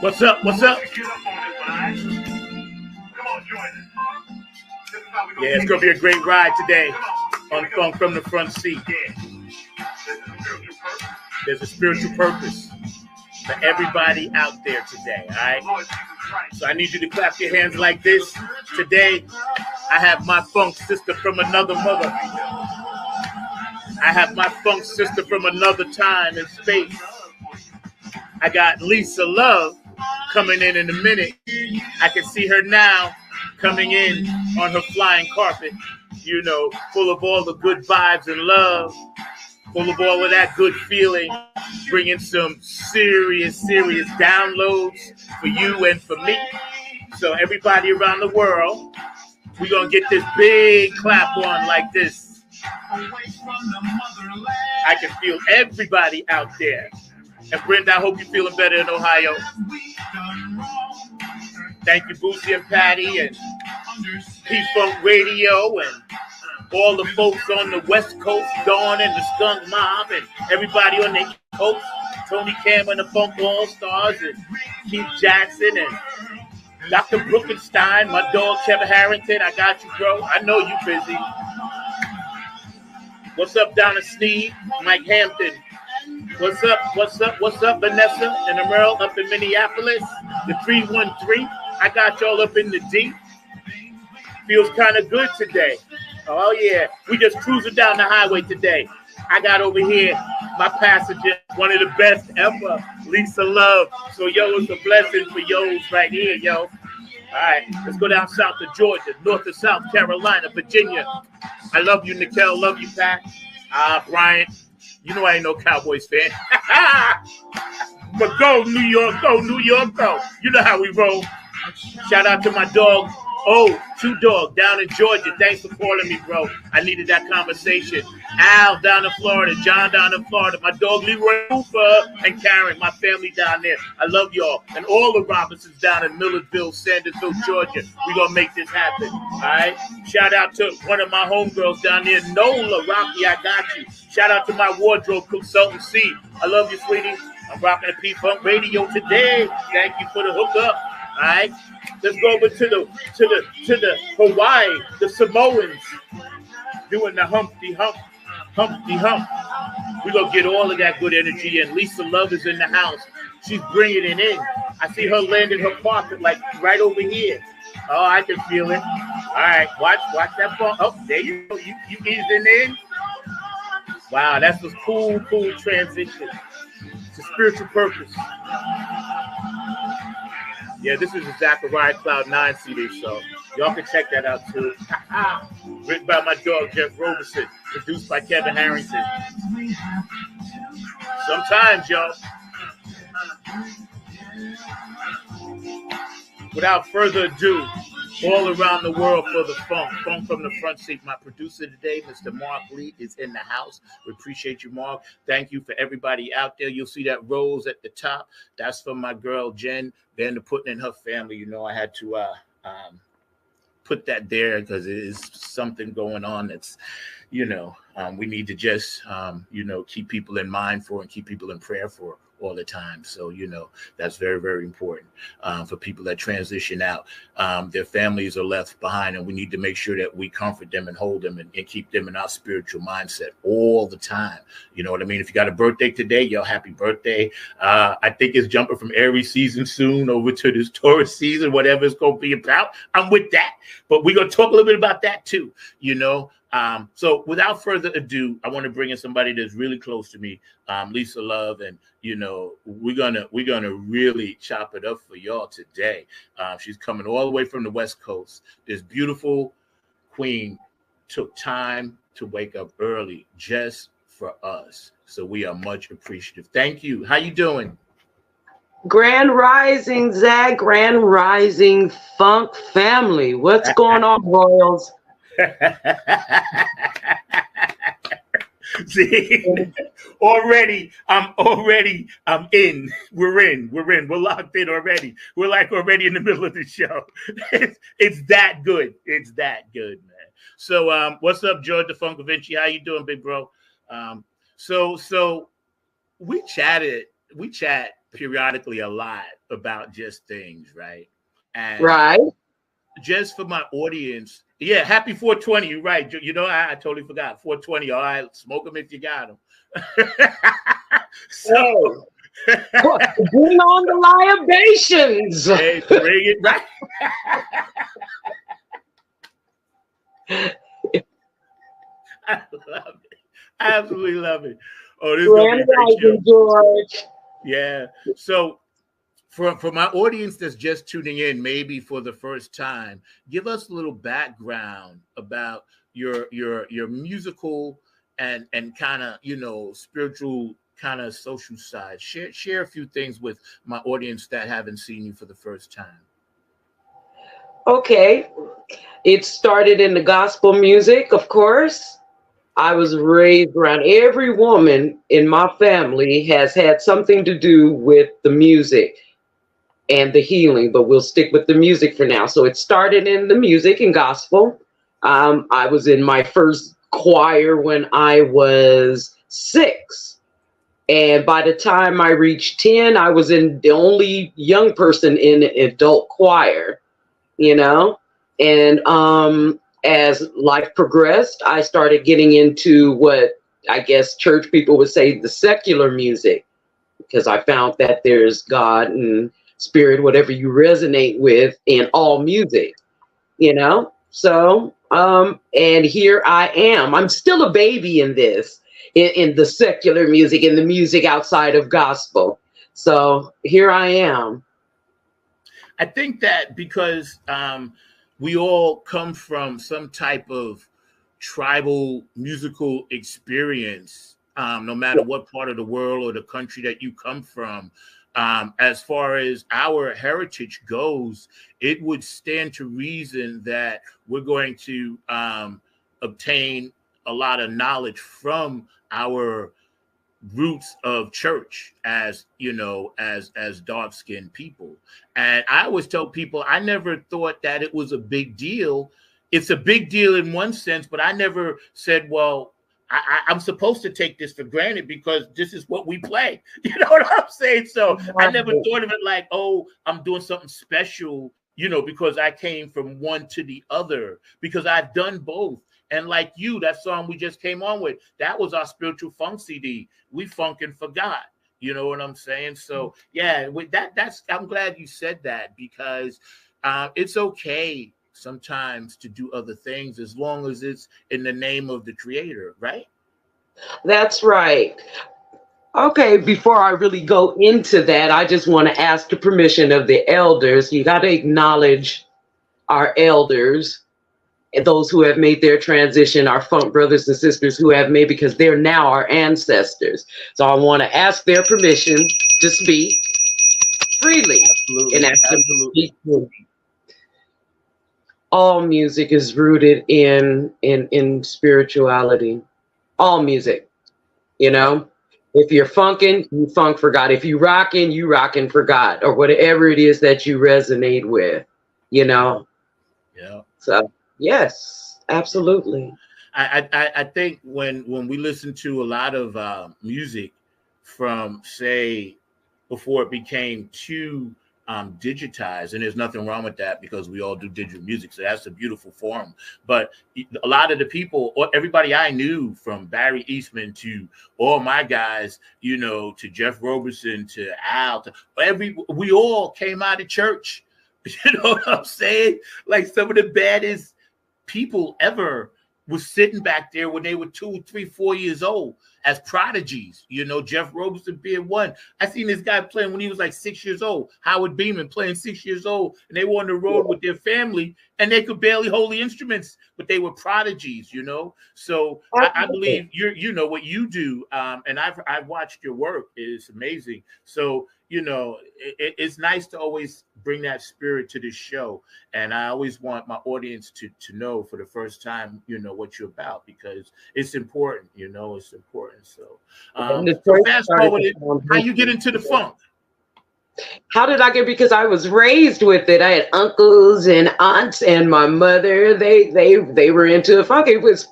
What's up? What's up? Yeah, it's gonna be a great ride today on Funk from the Front Seat. There's a spiritual purpose for everybody out there today, all right? So I need you to clap your hands like this. Today, I have my funk sister from another mother. I have my funk sister from another time and space. I got Lisa Love coming in a minute. I can see her now coming in on her flying carpet, you know, full of all the good vibes and love, full of all of that good feeling, bringing some serious downloads for you and for me. So everybody around the world, we're going to get this big clap on like this. I can feel everybody out there. And Brenda, I hope you're feeling better in Ohio. Thank you, Boosie and Patty and P-Funk Radio and all the folks on the West Coast, Dawn and the Skunk Mob and everybody on the East Coast, Tony Cam and the Funk All-Stars and Keith Jackson and Dr. Brookenstein, my dog Kevin Harrington. I got you, bro. I know you busy. What's up, Donna Sneed, Mike Hampton? What's up? What's up? What's up, Vanessa and Emerald up in Minneapolis? The 313. I got y'all up in the D. Feels kind of good today. Oh, yeah. We just cruising down the highway today. I got over here my passenger, one of the best ever, Lisa Love. So, yo, it's a blessing for yo's right here, yo. All right, let's go down south to Georgia, north to South Carolina, Virginia. I love you, Nikel. Love you, Pat. Brian. You know I ain't no Cowboys fan. But go, New York, go, New York, go. You know how we roll. Shout out to my dog, Two Dog, down in Georgia. Thanks for calling me, bro. I needed that conversation. Al down in Florida, John down in Florida, my dog Leroy Cooper and Karen, my family down there. I love y'all. And all the Robinsons down in Millersville, Sandersville, Georgia. We're going to make this happen, all right? Shout out to one of my homegirls down there, Nola Rocky, I got you. Shout out to my wardrobe consultancy. I love you, sweetie. I'm rocking the P-Funk Radio today. Thank you for the hookup. All right, let's go over to the Hawaii, the Samoans doing the Humpty Hump. We're gonna get all of that good energy, and Lisa Love is in the house. She's bringing it in. I see her landing her carpet like right over here. Oh, I can feel it. All right, watch that phone. Oh, there you go. You easing in. Wow, that's a cool transition. It's a spiritual purpose. Yeah, this is a Zachariah Cloud 9 CD, so y'all can check that out too. Written by my dog, Jeff Roberson. Produced by Kevin Harrington. Sometimes, y'all. Without further ado, all around the world for the Funk from the Front Seat. My producer today, Mr. Mark Lee, is in the house. We appreciate you, Mark. Thank you for everybody out there. You'll see that rose at the top. That's from my girl, Jen Vanderputten and her family. You know, I had to put that there because it is something going on that's, you know, we need to just, you know, keep people in mind for and keep people in prayer for all the time. So, you know, that's very, very important for people that transition out. Their families are left behind, and we need to make sure that we comfort them and hold them and keep them in our spiritual mindset all the time. You know what I mean? If you got a birthday today, yo, happy birthday. I think it's jumping from Aries season soon over to this Taurus season, whatever it's going to be about. I'm with that. But we're going to talk a little bit about that too, you know. So without further ado, I want to bring in somebody that's really close to me, Lisa Love, and you know we're gonna really chop it up for y'all today. She's coming all the way from the West Coast. This beautiful queen took time to wake up early just for us, so we are much appreciative. Thank you. How you doing? Grand Rising, Zach. Grand Rising, Funk family. What's going on, Royals? See, I'm in. We're locked in already. We're like already in the middle of the show. It's that good. It's that good, man. So, what's up, George the Funk Vinci? How you doing, big bro? So we chat periodically a lot about just things, right? And Right. just for my audience, yeah, happy 420. You're right. You know, I totally forgot 420. All right, smoke them if you got them. So, Hey, bring on the libations. hey, bring it right. I love it. I absolutely love it. Oh, this is gonna be a Grand great show. Rising, George. Yeah. So for my audience that's just tuning in, maybe for the first time, give us a little background about your musical and kind of, you know, spiritual kind of social side. Share a few things with my audience that haven't seen you for the first time. Okay. It started in the gospel music, of course. I was raised around, every woman in my family has had something to do with the music and the healing, but we'll stick with the music for now. So it started in the music and gospel. I was in my first choir when I was 6. And by the time I reached 10, I was in the only young person in an adult choir, you know? And as life progressed, I started getting into what I guess church people would say the secular music, because I found that there's God and spirit, whatever you resonate with in all music, you know? So, and here I am. I'm still a baby in this, in the secular music, in the music outside of gospel. So here I am. I think that because we all come from some type of tribal musical experience, no matter what part of the world or the country that you come from. As far as our heritage goes, it would stand to reason that we're going to obtain a lot of knowledge from our roots of church, as you know, as dark-skinned people. And I always tell people, I never thought that it was a big deal. It's a big deal in one sense, but I never said, well, I'm supposed to take this for granted because this is what we play. You know what I'm saying? So I never thought of it like, oh, I'm doing something special, you know, because I came from one to the other, because I've done both. And like you, that song we just came on with, that was our spiritual funk CD. We funkin' for God. You know what I'm saying? So yeah, with that's I'm glad you said that, because it's okay sometimes to do other things as long as it's in the name of the Creator, right? That's right. Okay, before I really go into that, I just want to ask the permission of the elders. You got to acknowledge our elders, and those who have made their transition, our funk brothers and sisters who have made, because they're now our ancestors. So I want to ask their permission to speak freely. Absolutely. And ask them to speak freely. All music is rooted in spirituality. All music, you know. If you're funkin', you funk for God. If you rockin' for God, or whatever it is that you resonate with, you know. Yeah. So yes, absolutely. I think when we listen to a lot of music from, say, before it became too digitized, and there's nothing wrong with that because we all do digital music, so that's a beautiful form. But a lot of the people, or everybody I knew, from Barry Eastman to all my guys, you know, to Jeff Roberson to Al, we all came out of church. You know what I'm saying? Like, some of the baddest people ever was sitting back there when they were 2, 3, 4 years old as prodigies. You know, Jeff Roberson being one. I seen this guy playing when he was like 6 years old. Howard Beeman playing 6 years old, and they were on the road with their family, and they could barely hold the instruments, but they were prodigies. You know, so I believe you know what you do, and I've watched your work. It's amazing. So you know, it's nice to always bring that spirit to this show. And I always want my audience to know for the first time, you know, what you're about, because it's important, you know, it's important. So, so fast forward, how you get into the funk? How did I get? Because I was raised with it. I had uncles and aunts, and my mother, they were into the funk. It was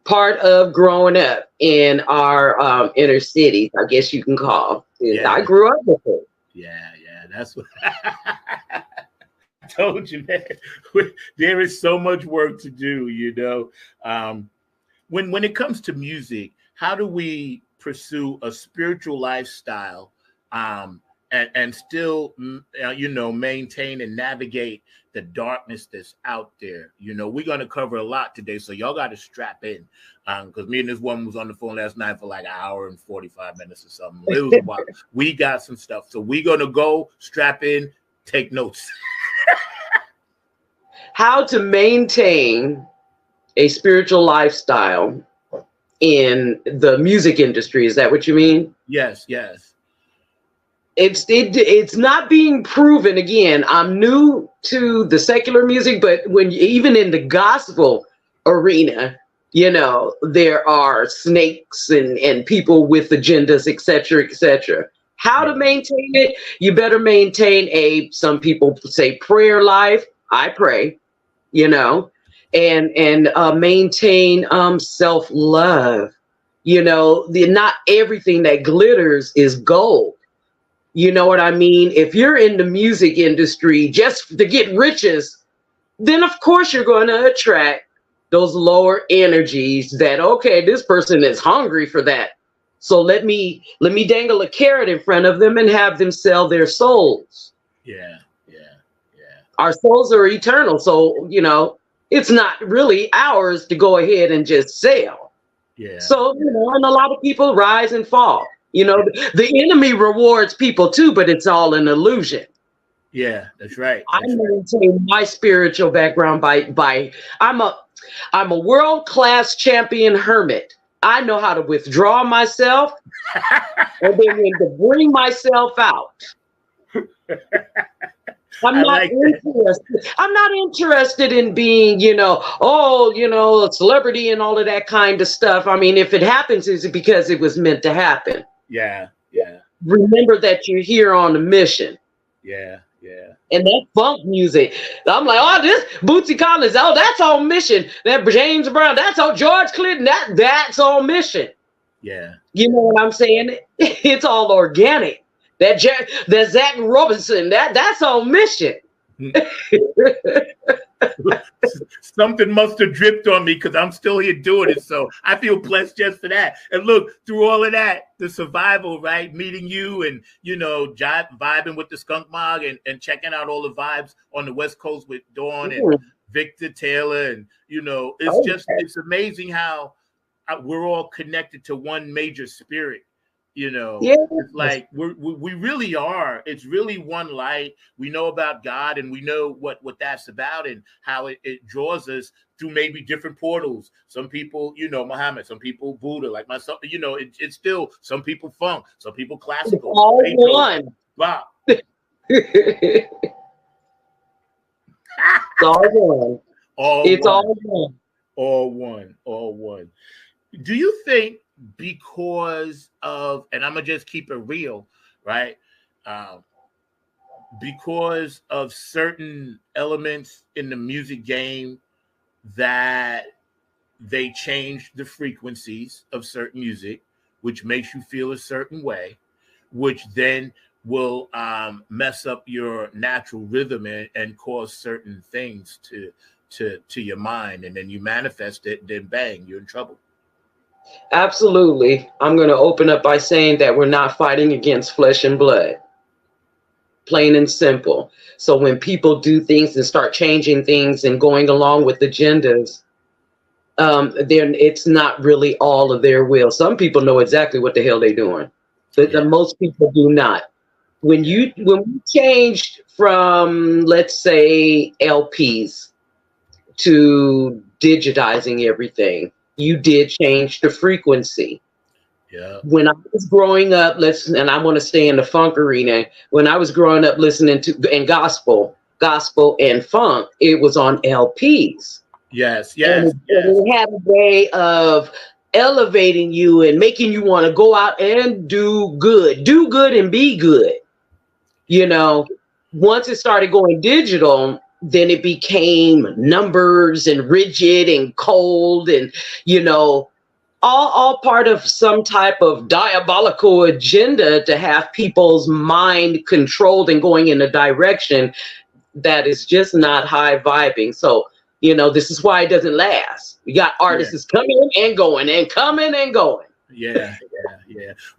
part of growing up in our inner cities, I guess you can call. Yeah. I grew up with it. Yeah, that's what I told you, man. There is so much work to do, you know. When it comes to music, how do we pursue a spiritual lifestyle and still, you know, maintain and navigate the darkness that's out there? You know, we're going to cover a lot today, so y'all got to strap in, because me and this woman was on the phone last night for like an hour and 45 minutes or something. It was a while. We got some stuff, so we're going to go strap in, take notes. How to maintain a spiritual lifestyle in the music industry. Is that what you mean? Yes. It's not being proven. Again, I'm new to the secular music, but even in the gospel arena, you know, there are snakes and people with agendas, etc., etc. How to maintain it? You better maintain some people say prayer life. I pray, you know, and maintain self-love. You know, not everything that glitters is gold. You know what I mean? If you're in the music industry just to get riches, then of course you're going to attract those lower energies that, okay, this person is hungry for that. So let me dangle a carrot in front of them and have them sell their souls. Yeah. Our souls are eternal. So, you know, it's not really ours to go ahead and just sell. Yeah. So, you know, and a lot of people rise and fall. You know, the enemy rewards people too, but it's all an illusion. Yeah, that's right. I maintain my spiritual background by I'm a world-class champion hermit. I know how to withdraw myself and then when to bring myself out. I'm not interested in being, you know, a celebrity and all of that kind of stuff. I mean, if it happens, it's because it was meant to happen. Yeah. Remember that you're here on a mission. Yeah. And that funk music, I'm like, oh, this Bootsy Collins, oh, that's on mission. That James Brown, that's on George Clinton, that's on mission. Yeah. You know what I'm saying? It's all organic. That Zach Robinson, that's on mission. Something must have dripped on me because I'm still here doing it. So I feel blessed just for that. And look, through all of that, the survival, right? Meeting you and, you know, vibing with the Skunk Mog and checking out all the vibes on the West Coast with Dawn and Victor Taylor. And, you know, it's amazing how we're all connected to one major spirit. You know, It's like we really are. It's really one light. We know about God and we know what that's about and how it draws us through maybe different portals. Some people, you know, Muhammad, some people Buddha, like myself, you know, it's still some people funk, some people classical. All one. Wow. It's all one. All one. Do you think because of, and I'm gonna just keep it real, right? Because of certain elements in the music game that they change the frequencies of certain music, which makes you feel a certain way, which then will mess up your natural rhythm and cause certain things to your mind, and then you manifest it, then bang, you're in trouble. Absolutely. I'm going to open up by saying that we're not fighting against flesh and blood. Plain and simple. So when people do things and start changing things and going along with agendas, then it's not really all of their will. Some people know exactly what the hell they're doing, but most people do not. When we changed from, let's say, LPs to digitizing everything, you did change the frequency. Yeah. When I was growing up, and I want to stay in the funk arena. When I was growing up listening to and gospel and funk, it was on LPs. Yes. It had a way of elevating you and making you want to go out and do good and be good. You know, once it started going digital, then it became numbers and rigid and cold and, you know, all part of some type of diabolical agenda to have people's mind controlled and going in a direction that is just not high vibing. So, you know, this is why it doesn't last. We got artists coming and going and coming and going. Yeah.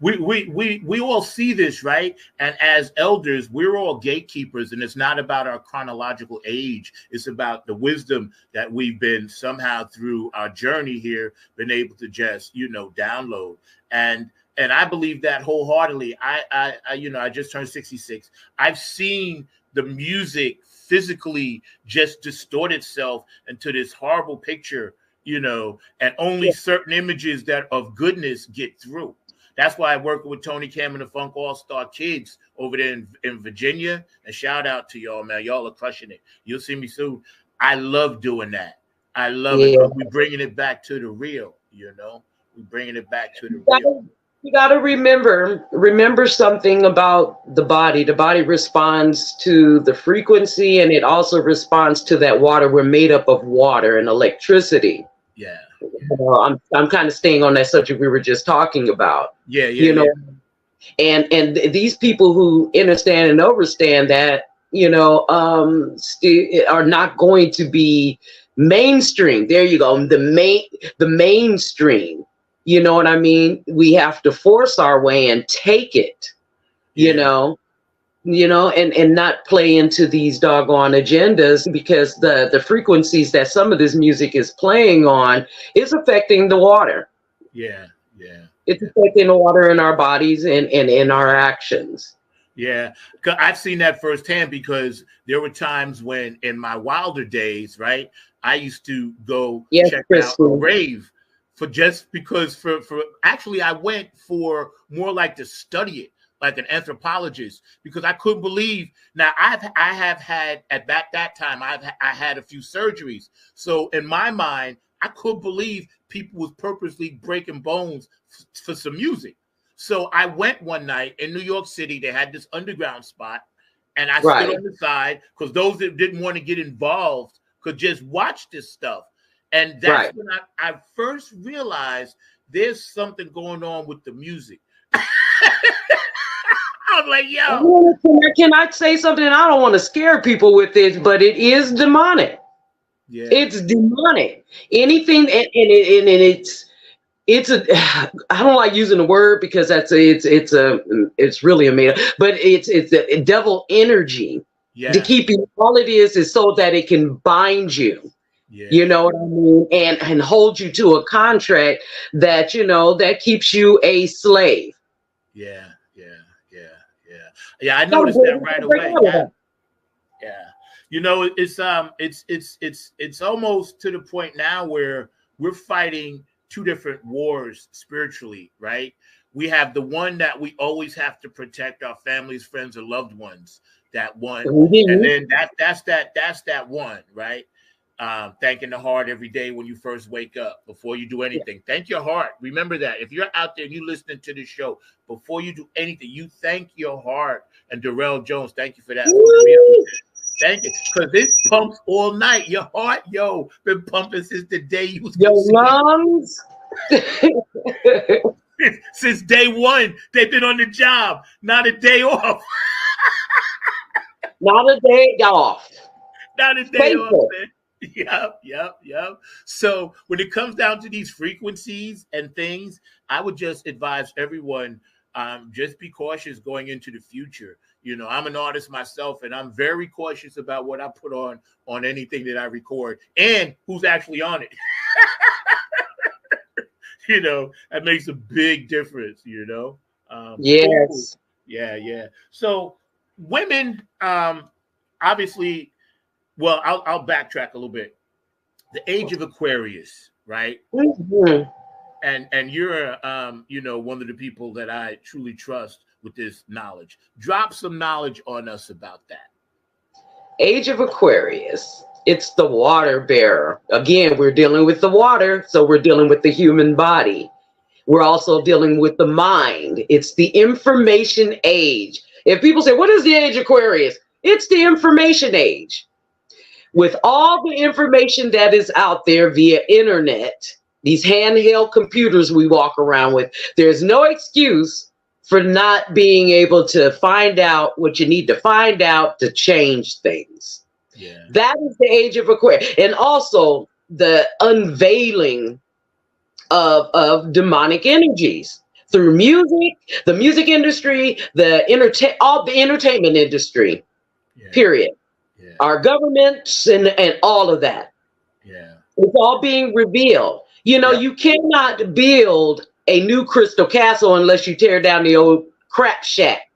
We all see this, right? And as elders, we're all gatekeepers, and it's not about our chronological age. It's about the wisdom that we've been somehow through our journey here, been able to just, you know, download. And I believe that wholeheartedly. I you know, I just turned 66. I've seen the music physically just distort itself into this horrible picture, you know, and only certain images that of goodness get through. That's why I work with Tony Cam and the Funk All-Star Kids over there in Virginia. And shout out to y'all, man. Y'all are crushing it. You'll see me soon. I love doing that. I love it. We're bringing it back to the real, you know. We're bringing it back to the real. You got to remember something about the body. The body responds to the frequency, and it also responds to that water. We're made up of water and electricity. Yeah. I'm kind of staying on that subject we were just talking about. You know, and these people who understand and understand that, you know, are not going to be mainstream. There you go. The mainstream. You know what I mean? We have to force our way and take it, you know, and not play into these doggone agendas, because the frequencies that some of this music is playing on is affecting the water. It's affecting the water in our bodies and in our actions. Yeah, I've seen that firsthand, because there were times when in my wilder days, right, I used to go check out a rave. Actually, I went for more like to study it, like an anthropologist, because I couldn't believe. Now I have had at that time I had a few surgeries, so in my mind I couldn't believe people was purposely breaking bones for some music. So I went one night in New York City. They had this underground spot, and I stood on the side, because those that didn't want to get involved could just watch this stuff. And that's when I first realized there's something going on with the music. I was like, yo. Can I say something? I don't want to scare people with this, but it is demonic. Yeah. It's demonic. Anything, and it's a, I don't like using the word, because it's really a made up, but it's a devil energy to keep you. All it is so that it can bind you. You know what I mean? And hold you to a contract that, you know, that keeps you a slave. Yeah. I noticed that right away. Yeah. You know, it's almost to the point now where we're fighting two different wars spiritually, right? We have the one that we always have to protect our families, friends, and loved ones. That one, and then that's that one, right? Thanking the heart every day when you first wake up, before you do anything. Thank your heart. Remember that. If you're out there and you're listening to this show, before you do anything, you thank your heart. And Darrell Jones, thank you for that. Thank you. Because it pumps all night. Your heart, been pumping since the day you was your lungs. Since day one, they've been on the job. Not a day off. Not a day off. Not a day off, man. Yep. So when it comes down to these frequencies and things, I would just advise everyone, just be cautious going into the future. You know, I'm an artist myself, and I'm very cautious about what I put on anything that I record and who's actually on it. You know, that makes a big difference, you know? Yes. Yeah. So women, obviously, well, I'll backtrack a little bit. The age of Aquarius, right? Mm-hmm. And you're, you know, one of the people that I truly trust with this knowledge. Drop some knowledge on us about that. Age of Aquarius. It's the water bearer. Again, we're dealing with the water, so we're dealing with the human body. We're also dealing with the mind. It's the information age. If people say, what is the age of Aquarius? It's the information age. with all the information that is out there via internet, these handheld computers we walk around with, there's no excuse for not being able to find out what you need to find out to change things. Yeah. That is the age of Aquarius. And also the unveiling of demonic energies through music, the music industry, all the entertainment industry, period. Yeah. Our governments and all of that. Yeah. It's all being revealed. You know, you cannot build a new crystal castle unless you tear down the old crap shack.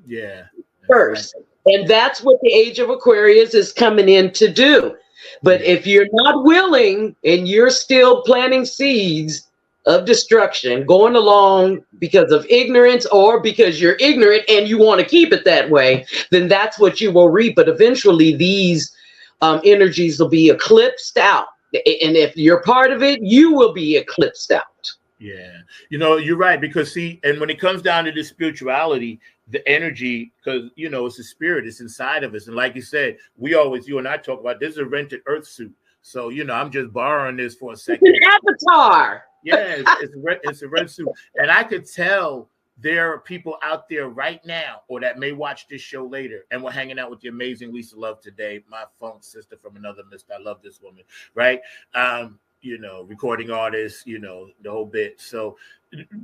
Yeah. First. Right. And that's what the age of Aquarius is coming in to do. But if you're not willing and you're still planting seeds of destruction, going along because of ignorance or because you're ignorant and you want to keep it that way, then that's what you will reap. But eventually these energies will be eclipsed out. And if you're part of it, you will be eclipsed out. Yeah. You know, you're right. Because see, and when it comes down to this spirituality, the energy, because, you know, it's a spirit, it's inside of us. And like you said, you and I talk about, this is a rented earth suit. So, you know, I'm just borrowing this for a second. It's an avatar. Yeah, it's a red suit. And I could tell there are people out there right now, or that may watch this show later, and we're hanging out with the amazing Lisa Love today, my funk sister from another mist. I love this woman, right? You know, recording artist, you know, the whole bit. So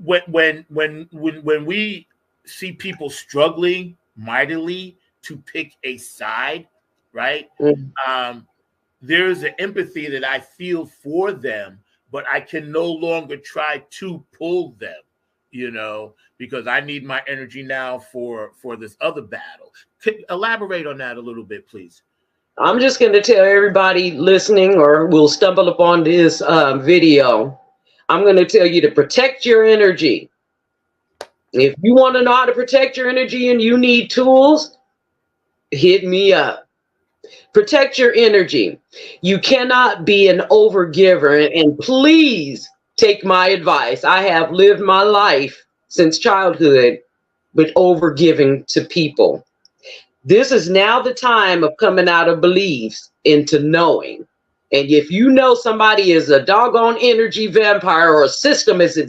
when we see people struggling mightily to pick a side, right? Mm-hmm. There's an empathy that I feel for them, but I can no longer try to pull them, you know, because I need my energy now for this other battle. Elaborate on that a little bit, please. I'm just going to tell everybody listening or will stumble upon this video. I'm going to tell you to protect your energy. If you want to know how to protect your energy and you need tools, hit me up. Protect your energy. You cannot be an overgiver. And please take my advice. I have lived my life since childhood with overgiving to people. This is now the time of coming out of beliefs into knowing. And if you know somebody is a doggone energy vampire or a system is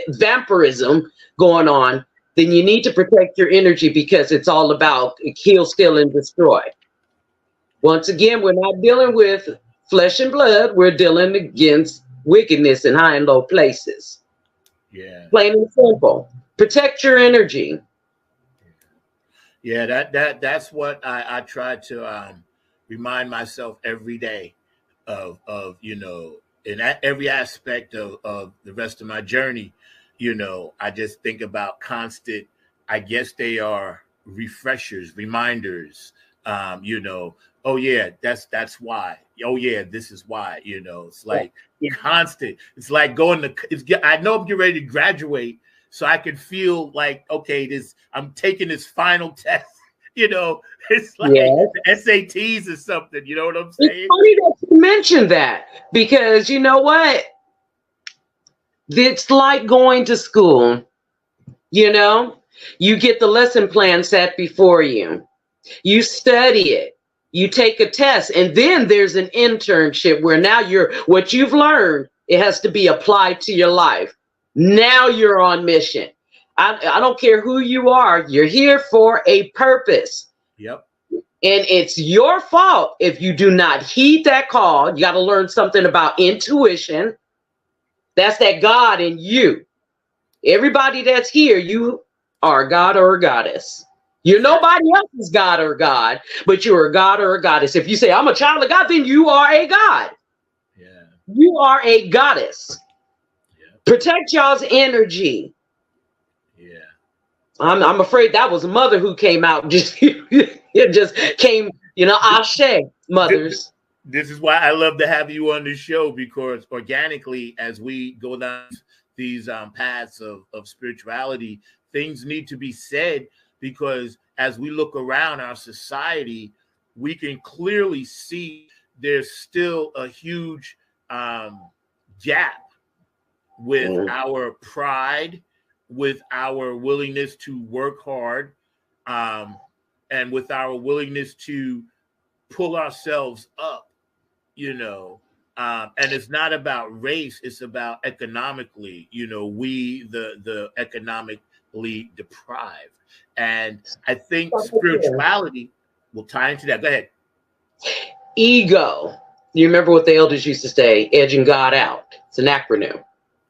vampirism going on, then you need to protect your energy because it's all about kill, steal, and destroy. Once again, we're not dealing with flesh and blood. We're dealing against wickedness in high and low places. Yeah. Plain and simple. Protect your energy. Yeah, that's what I try to remind myself every day of you know, in every aspect of the rest of my journey. You know, I just think about constant, I guess they are refreshers, reminders, you know, oh yeah, that's why. Oh yeah, this is why, you know, it's like constant. It's like going to, I know I'm getting ready to graduate, so I can feel like, okay, I'm taking this final test, you know, it's like the SATs or something, you know what I'm saying? It's funny that you mentioned that, because you know what? It's like going to school, you know, you get the lesson plan set before you, you study it, you take a test, and then there's an internship where now what you've learned, it has to be applied to your life. Now you're on mission. I don't care who you are, you're here for a purpose. Yep. And it's your fault if you do not heed that call. You got to learn something about intuition. That's that God in you. Everybody that's here, you are a god or a goddess. You're nobody else's god or god, but you're a god or a goddess. If you say, I'm a child of God, then you are a god. Yeah. You are a goddess. Yeah. Protect y'all's energy. Yeah. I'm afraid that was a mother who came out. It just came, you know, ashe, mothers. This is why I love to have you on the show, because organically, as we go down these paths of spirituality, things need to be said, because as we look around our society, we can clearly see there's still a huge gap with our pride, with our willingness to work hard, and with our willingness to pull ourselves up you know, and it's not about race, it's about economically, you know, we the economically deprived. And I think spirituality will tie into that. Go ahead. Ego. You remember what the elders used to say, edging God out. It's an acronym.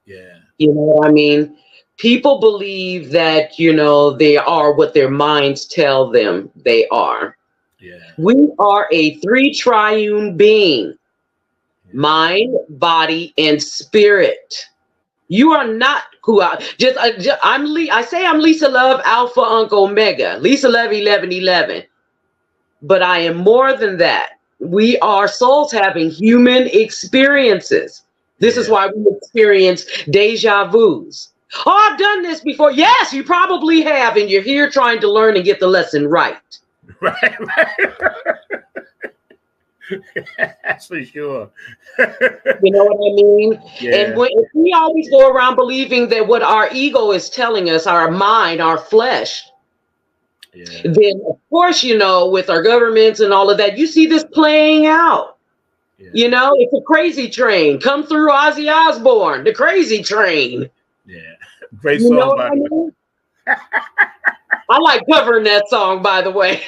Yeah. You know what I mean? People believe that, you know, they are what their minds tell them they are. Yeah. We are a three triune being, mind, body, and spirit. You are not who I say I'm Lisa Love, Alpha, Uncle, Omega, Lisa Love 1111. But I am more than that. We are souls having human experiences. This is why we experience deja vus. Oh, I've done this before. Yes, you probably have, and you're here trying to learn and get the lesson right. Right. That's for sure. You know what I mean? Yeah. And if we always go around believing that what our ego is telling us, our mind, our flesh, then of course, you know, with our governments and all of that, you see this playing out. You know, it's a crazy train. Come through Ozzy Osbourne, the crazy train. Yeah. Great song, know by the way. I like covering that song, by the way.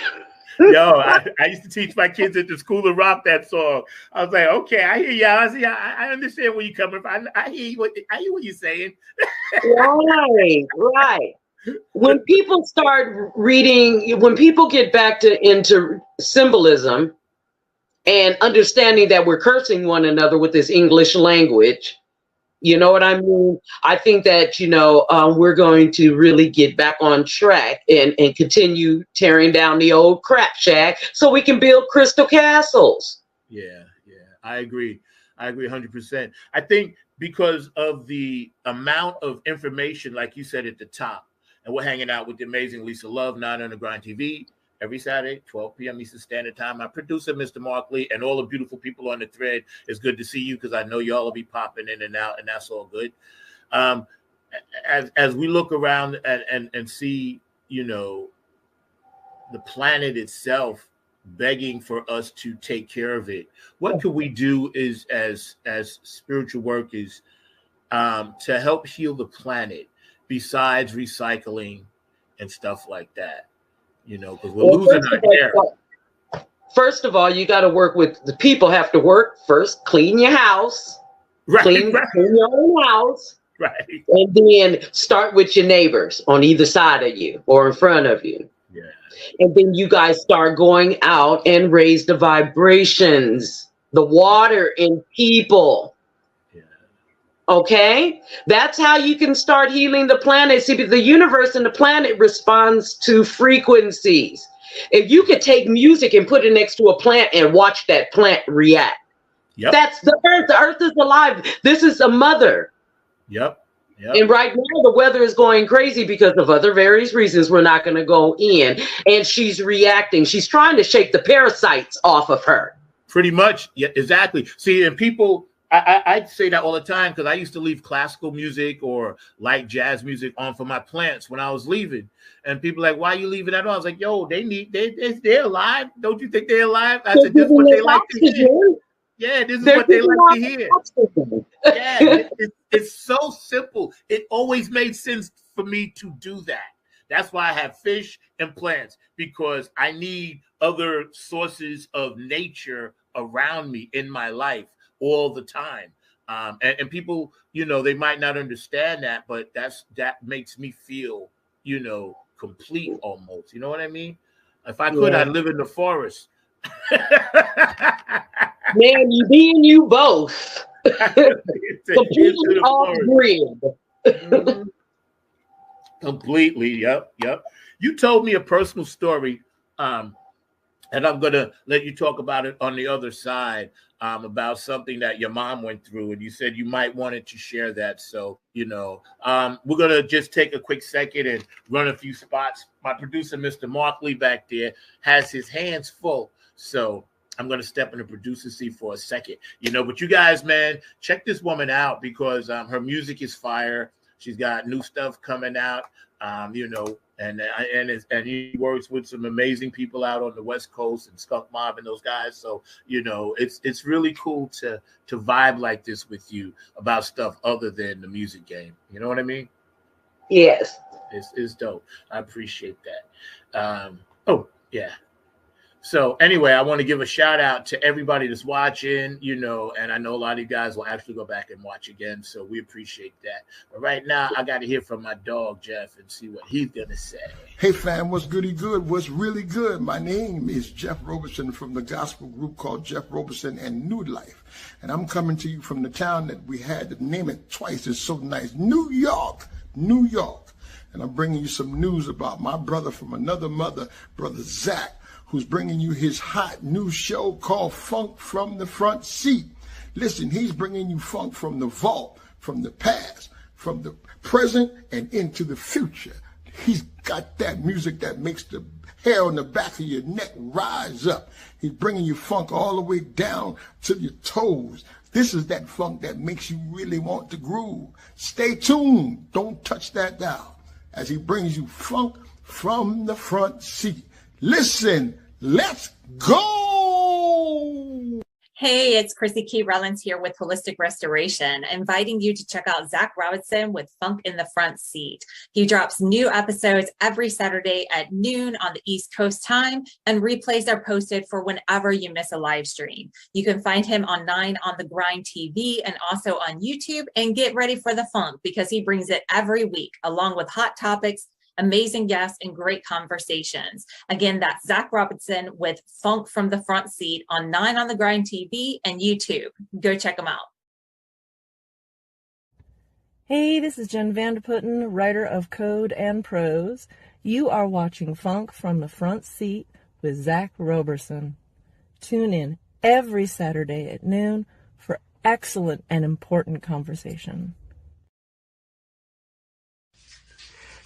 Yo, I used to teach my kids at the School of Rock that song. I was like, okay, I hear you, Ozzy. I understand where you're coming from. I hear what you're saying. Right. When people start reading, when people get back into symbolism and understanding that we're cursing one another with this English language, you know what I mean? I think that, you know, we're going to really get back on track and continue tearing down the old crap shack so we can build crystal castles. Yeah. I agree 100%. I think because of the amount of information, like you said at the top, and we're hanging out with the amazing Lisa Love, 9 Underground TV, every Saturday, 12 p.m. Eastern Standard Time. My producer, Mr. Mark Lee, and all the beautiful people on the thread. It's good to see you because I know y'all will be popping in and out, and that's all good. As we look around and see, you know, the planet itself begging for us to take care of it, what could we do as spiritual workers to help heal the planet besides recycling and stuff like that? You know, because we're losing our air. First of all, you got to work with the people. Have to work first. Clean your house. Clean your own house. Right. And then start with your neighbors on either side of you or in front of you. Yeah. And then you guys start going out and raise the vibrations, the water in people. Okay, that's how you can start healing the planet. See, the universe and the planet responds to frequencies. If you could take music and put it next to a plant and watch that plant react, that's the earth. The earth is alive. This is a mother. Yep. And right now the weather is going crazy because of other various reasons. We're not going to go in. And she's reacting. She's trying to shake the parasites off of her. Pretty much. Yeah, exactly. See, and people, I say that all the time because I used to leave classical music or light jazz music on for my plants when I was leaving. And people are like, why are you leaving that on? I was like, yo, they're alive. Don't you think they're alive? I said, this is what they like to hear. Yeah, this is what they like to hear. Yeah, it's so simple. It always made sense for me to do that. That's why I have fish and plants, because I need other sources of nature around me in my life all the time. And people, you know, they might not understand that, but that makes me feel, you know, complete almost. You know what I mean? If I could, I'd live in the forest. Man, you both. Completely off grid. Mm-hmm. Completely. Yep. You told me a personal story, and I'm gonna let you talk about it on the other side, about something that your mom went through, and you said you might wanted to share that. So, you know, we're gonna just take a quick second and run a few spots. My producer, Mr. Mark Lee, back there, has his hands full, so I'm going to step in the producer seat for a second, you know, but you guys, man, check this woman out because her music is fire. she's got new stuff coming out. You know, and he works with some amazing people out on the West Coast and Skunk Mob and those guys. So, you know, it's really cool to vibe like this with you about stuff other than the music game. You know what I mean? Yes. It's dope. I appreciate that. Oh, yeah. So anyway, I want to give a shout out to everybody that's watching, you know, and I know a lot of you guys will actually go back and watch again. So we appreciate that. But right now, I got to hear from my dog, Jeff, and see what he's going to say. Hey, fam, what's goody good? What's really good? My name is Jeff Roberson from the gospel group called Jeff Roberson and New Life. And I'm coming to you from the town that we had to name it twice. It's so nice. New York, New York. And I'm bringing you some news about my brother from another mother, Brother Zach, who's bringing you his hot new show called Funk from the Front Seat. Listen, he's bringing you funk from the vault, from the past, from the present, and into the future. He's got that music that makes the hair on the back of your neck rise up. He's bringing you funk all the way down to your toes. This is that funk that makes you really want to groove. Stay tuned. Don't touch that dial as he brings you funk from the front seat. Listen, let's go. Hey, it's Chrissy Key Rollins here with Holistic Restoration, inviting you to check out Zach Robinson with Funk in the Front Seat. He drops new episodes every Saturday at noon on the East Coast time, and replays are posted for whenever you miss a live stream. You can find him on 9 on the Grind TV and also on YouTube, and get ready for the funk because he brings it every week along with hot topics, amazing guests, and great conversations. Again, that's Zach Robinson with Funk from the Front Seat on 9 on the Grind TV and YouTube. Go check them out. Hey, this is Jen Vanderputten, writer of Code and Prose. You are watching Funk from the Front Seat with Zach Roberson. Tune in every Saturday at noon for excellent and important conversation.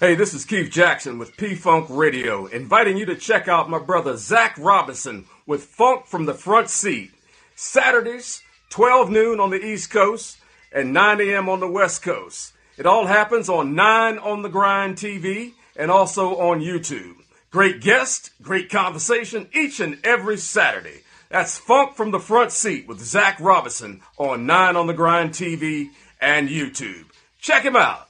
Hey, this is Keith Jackson with P-Funk Radio, inviting you to check out my brother Zach Robinson with Funk from the Front Seat. Saturdays, 12 noon on the East Coast and 9 a.m. on the West Coast. It all happens on 9 on the Grind TV and also on YouTube. Great guest, great conversation each and every Saturday. That's Funk from the Front Seat with Zach Robinson on 9 on the Grind TV and YouTube. Check him out.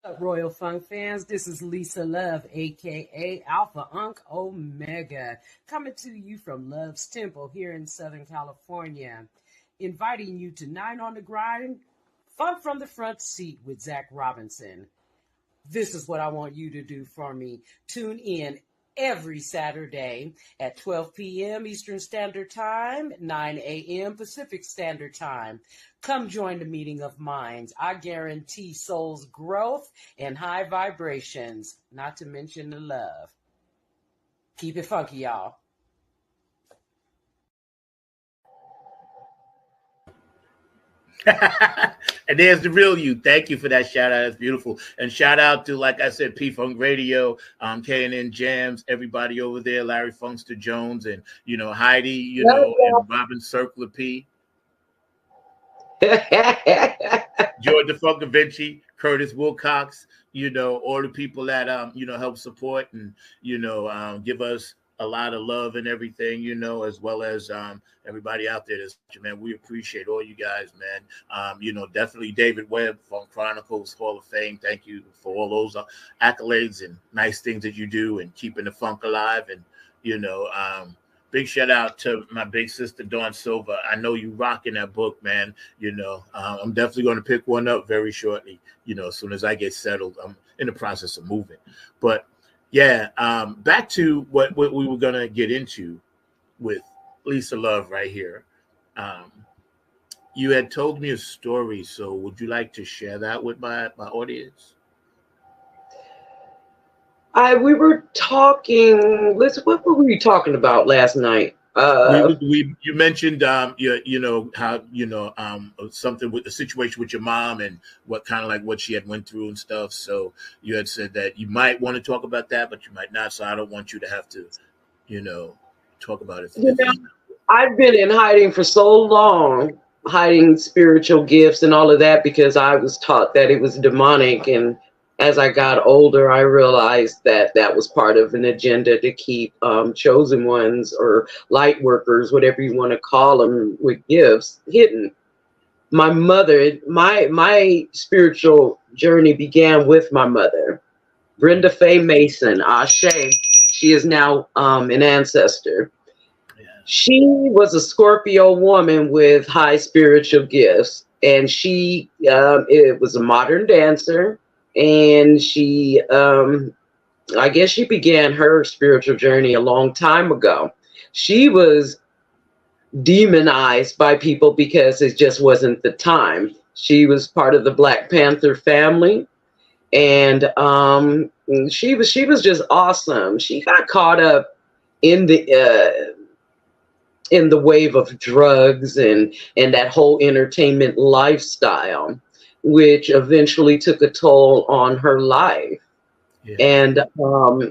What's up, Royal Funk fans? This is Lisa Love, a.k.a. Alpha Unk Omega, coming to you from Love's Temple here in Southern California, inviting you to 9 on the Grind, Funk from the Front Seat with Zach Robinson. This is what I want you to do for me. Tune in every Saturday at 12 p.m. Eastern Standard Time, 9 a.m. Pacific Standard Time. Come join the meeting of minds. I guarantee soul's growth and high vibrations, not to mention the love. Keep it funky, y'all. And there's the real you. Thank you for that shout out. That's beautiful. And shout out to, like I said, P-Funk Radio, KNN Jams, everybody over there, Larry Funkster Jones, and, you know, Heidi, you know, and Robin Circler P. George the Funk Vinci, Curtis Wilcox, you know, all the people that, you know, help support and, you know, give us a lot of love and everything, you know, as well as everybody out there. Man, we appreciate all you guys, man. You know, definitely David Webb from Chronicles Hall of Fame. Thank you for all those accolades and nice things that you do and keeping the funk alive. And, you know, big shout out to my big sister, Dawn Silva. I know you rocking that book, man. You know, I'm definitely going to pick one up very shortly, you know, as soon as I get settled. I'm in the process of moving. But yeah, back to what we were going to get into with Lisa Love right here. You had told me a story, so would you like to share that with my audience? We were talking. Listen, what were we talking about last night? You mentioned you know how something with the situation with your mom and what kind of like what she had went through and stuff. So you had said that you might want to talk about that, but you might not. So I don't want you to have to, you know, talk about it. You know, I've been in hiding for so long hiding spiritual gifts and all of that because I was taught that it was demonic. And as I got older, I realized that that was part of an agenda to keep chosen ones or light workers, whatever you want to call them, with gifts hidden. My mother, my spiritual journey began with my mother, Brenda Faye Mason, Ashe. She is now an ancestor. She was a Scorpio woman with high spiritual gifts, and she it was a modern dancer, and she I guess she began her spiritual journey a long time ago. She was demonized by people because it just wasn't the time. She was part of the Black Panther family, and she was just awesome. She got caught up in the wave of drugs and that whole entertainment lifestyle, which eventually took a toll on her life. Yeah. And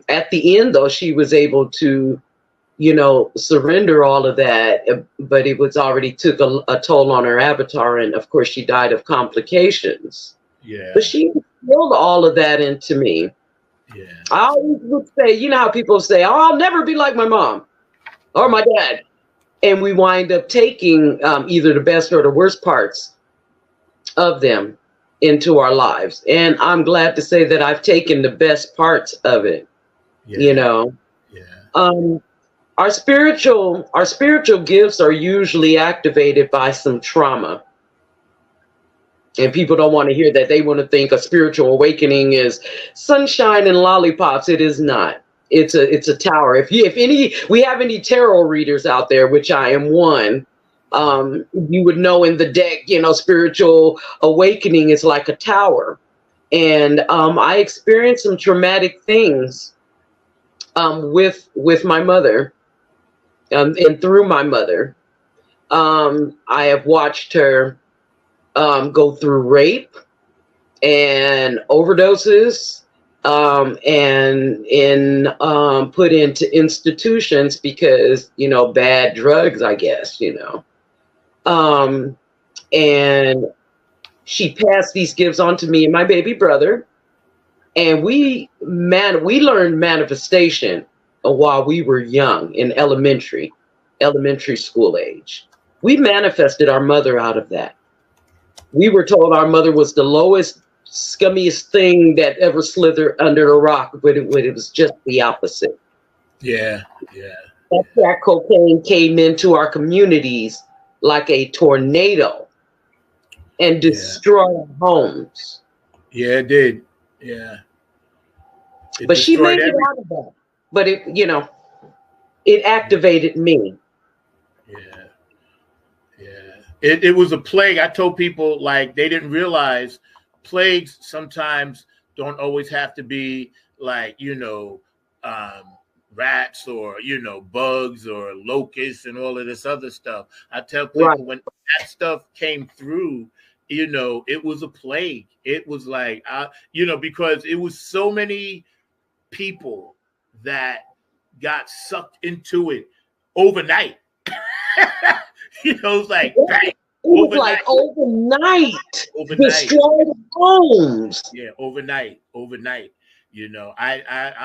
at the end, though, she was able to, surrender all of that, but it was already took a toll on her avatar. And of course, she died of complications. Yeah. But she instilled all of that into me. Yeah. I always would say, you know how people say, "Oh, I'll never be like my mom or my dad." And we wind up taking either the best or the worst parts of them into our lives. And I'm glad to say that I've taken the best parts of it. Yeah. Yeah. Our spiritual gifts are usually activated by some trauma. And people don't want to hear that. They want to think a spiritual awakening is sunshine and lollipops. It is not. It's a tower. If we have any tarot readers out there, which I am one, you would know in the deck, spiritual awakening is like a tower. And I experienced some traumatic things with my mother and through my mother. I have watched her go through rape and overdoses. And put into institutions because, bad drugs, I guess, and she passed these gifts on to me and my baby brother. And we learned manifestation while we were young in elementary school age. We manifested our mother out of that. We were told our mother was the lowest, scummiest thing that ever slithered under a rock, but it was just the opposite. Yeah, yeah. That crack cocaine came into our communities like a tornado and destroyed our homes. Yeah, it did. Yeah. But she made it out of that. But it activated me. Yeah. Yeah. It was a plague. I told people, like, they didn't realize plagues sometimes don't always have to be like, rats or, bugs or locusts and all of this other stuff. I tell people when that stuff came through, it was a plague. It was like, because it was so many people that got sucked into it overnight. It's like, bang. It was like overnight. Destroyed homes. Yeah, overnight. I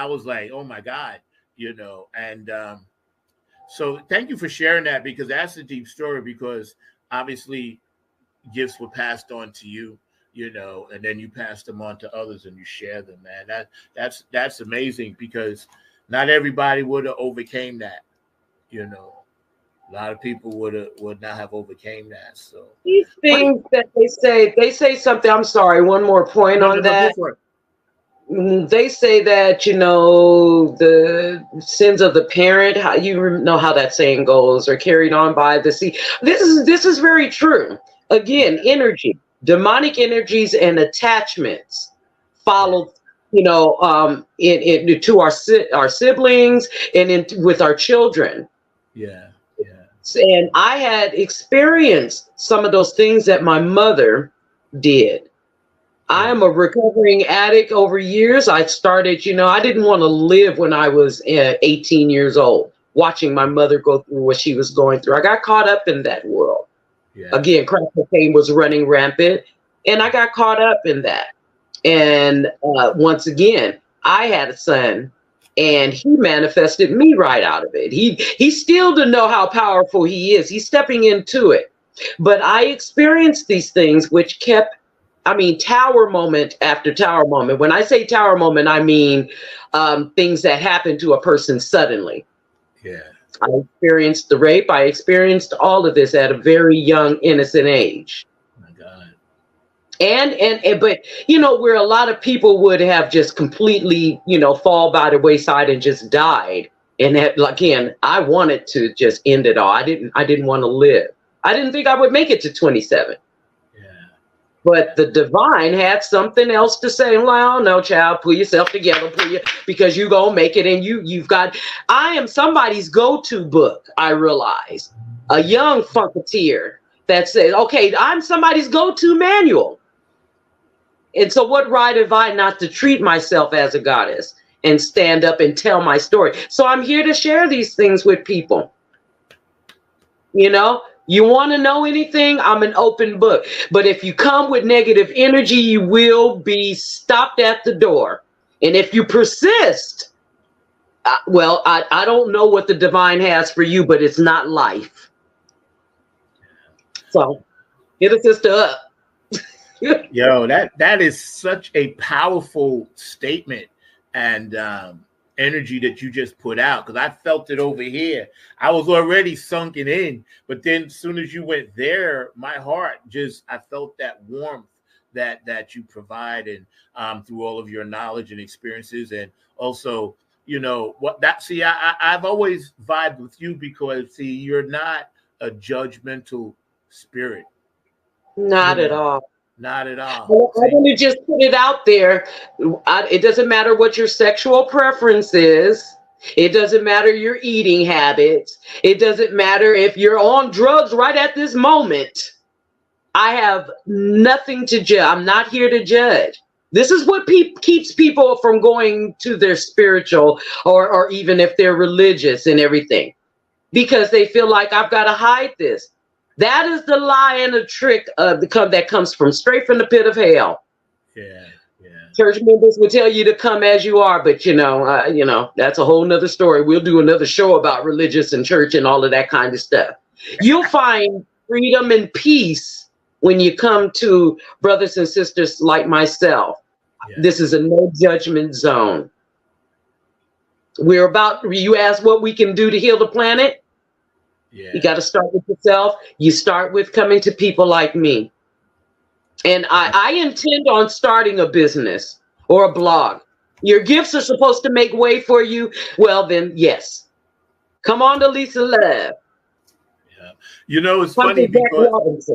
was like, oh my God, and so thank you for sharing that, because that's a deep story, because obviously gifts were passed on to you, and then you pass them on to others and you share them, man. That's amazing, because not everybody would have overcame that, A lot of people would not have overcame that. So these things that they say something. I'm sorry. One more point on that. They say that the sins of the parent. How you know how that saying goes, are carried on by the sea. This is very true. Again, energy, demonic energies, and attachments follow. To our siblings and with our children. Yeah. And I had experienced some of those things that my mother did. I am a recovering addict over years. I started, I didn't want to live when I was 18 years old, watching my mother go through what she was going through. I got caught up in that world. Yeah. Again, crack cocaine was running rampant, and I got caught up in that. And once again, I had a son, and he manifested me right out of it. He still didn't know how powerful he is. He's stepping into it. But I experienced these things which kept, tower moment after tower moment. When I say tower moment, I mean things that happen to a person suddenly. Yeah. I experienced the rape. I experienced all of this at a very young, innocent age. Oh my God. But where a lot of people would have just completely, fall by the wayside and just died. And that, again, I wanted to just end it all. I didn't want to live. I didn't think I would make it to 27. Yeah. But the divine had something else to say. Well, no, child, pull yourself together, because you gonna make it, and I am somebody's go-to book. I realize a young funketeer that says, okay, I'm somebody's go-to manual. And so what right have I not to treat myself as a goddess and stand up and tell my story? So I'm here to share these things with people. You want to know anything? I'm an open book. But if you come with negative energy, you will be stopped at the door. And if you persist, I don't know what the divine has for you, but it's not life. So get a sister up. Yo, that is such a powerful statement and energy that you just put out, because I felt it over here. I was already sunken in, but then as soon as you went there, my heart I felt that warmth that you provide, and through all of your knowledge and experiences, and also I've always vibed with you because you're not a judgmental spirit. Not at all. Not at all. Well, I want to just put it out there. It doesn't matter what your sexual preference is. It doesn't matter your eating habits. It doesn't matter if you're on drugs right at this moment. I have nothing to judge. I'm not here to judge. This is what keeps people from going to their spiritual or even if they're religious and everything, because they feel like I've got to hide this. That is the lie and the trick that comes straight from the pit of hell. Yeah. Church members will tell you to come as you are, but that's a whole nother story. We'll do another show about religious and church and all of that kind of stuff. You'll find freedom and peace when you come to brothers and sisters like myself. Yeah. This is a no judgment zone. You ask what we can do to heal the planet. Yeah. You got to start with yourself. You start with coming to people like me. And I intend on starting a business or a blog. Your gifts are supposed to make way for you. Well, then, yes. Come on to Lisa Love. Yeah. It's funny because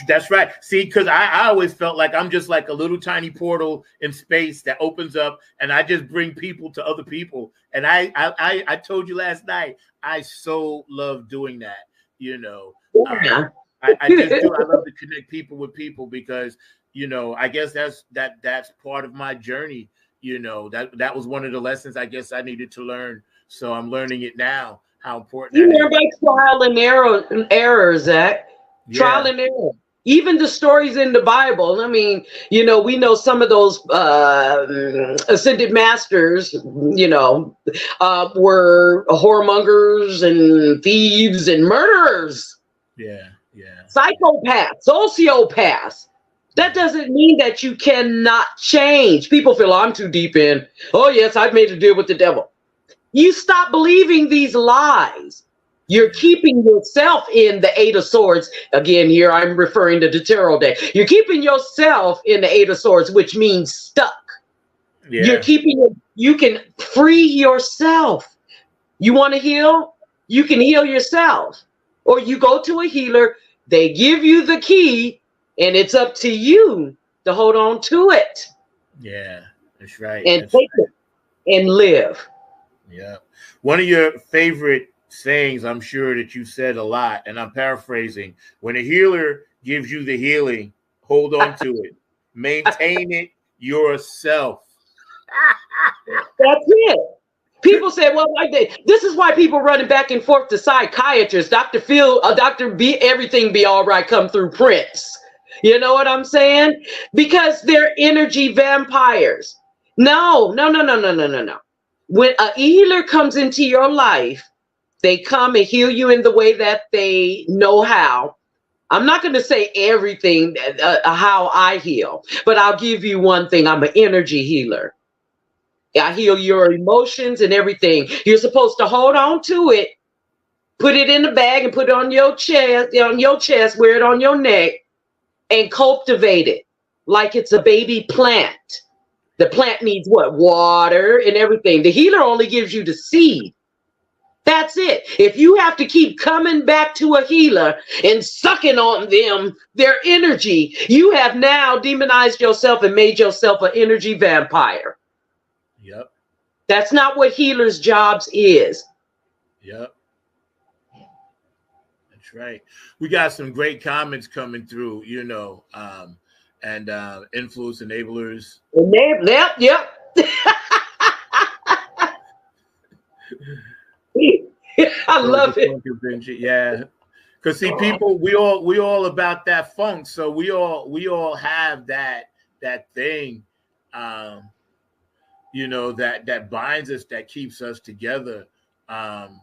that's right. See, because I always felt like I'm just like a little tiny portal in space that opens up, and I just bring people to other people. And I told you last night, I so love doing that. Yeah. I just do. I love to connect people with people because I guess that's part of my journey. That was one of the lessons I guess I needed to learn. So I'm learning it now. How important. You learn by trial and error, Zach. Yeah. Trial and error. Even the stories in the Bible. I mean, we know some of those ascended masters, were whoremongers and thieves and murderers. Yeah. Psychopaths, sociopaths. That doesn't mean that you cannot change. People feel I'm too deep in. Oh, yes, I've made a deal with the devil. You stop believing these lies. You're keeping yourself in the Eight of Swords. Again, here I'm referring to the tarot deck. You're keeping yourself in the Eight of Swords, which means stuck. Yeah. You can free yourself. You want to heal? You can heal yourself. Or you go to a healer, they give you the key, and it's up to you to hold on to it. Yeah, that's right. And take it and live. Yeah. One of your favorite sayings, I'm sure that you said a lot, and I'm paraphrasing. When a healer gives you the healing, hold on to it. Maintain it yourself. That's it. People say, well, this is why people running back and forth to psychiatrists. Dr. Phil, Dr. B, everything be all right come through Prince. You know what I'm saying? Because they're energy vampires. No. When a healer comes into your life, they come and heal you in the way that they know how. I'm not going to say everything how I heal, but I'll give you one thing. I'm an energy healer. I heal your emotions and everything. You're supposed to hold on to it, put it in the bag and put it on your chest, wear it on your neck, and cultivate it like it's a baby plant. The plant needs what? Water and everything. The healer only gives you the seed. That's it. If you have to keep coming back to a healer and sucking on them, their energy, you have now demonized yourself and made yourself an energy vampire. Yep. That's not what healers' jobs is. Yep. That's right. We got some great comments coming through, and influence enablers. Yep. I love it. Yeah. Because see, people, we all about that funk. So we all have that thing. That binds us, that keeps us together, and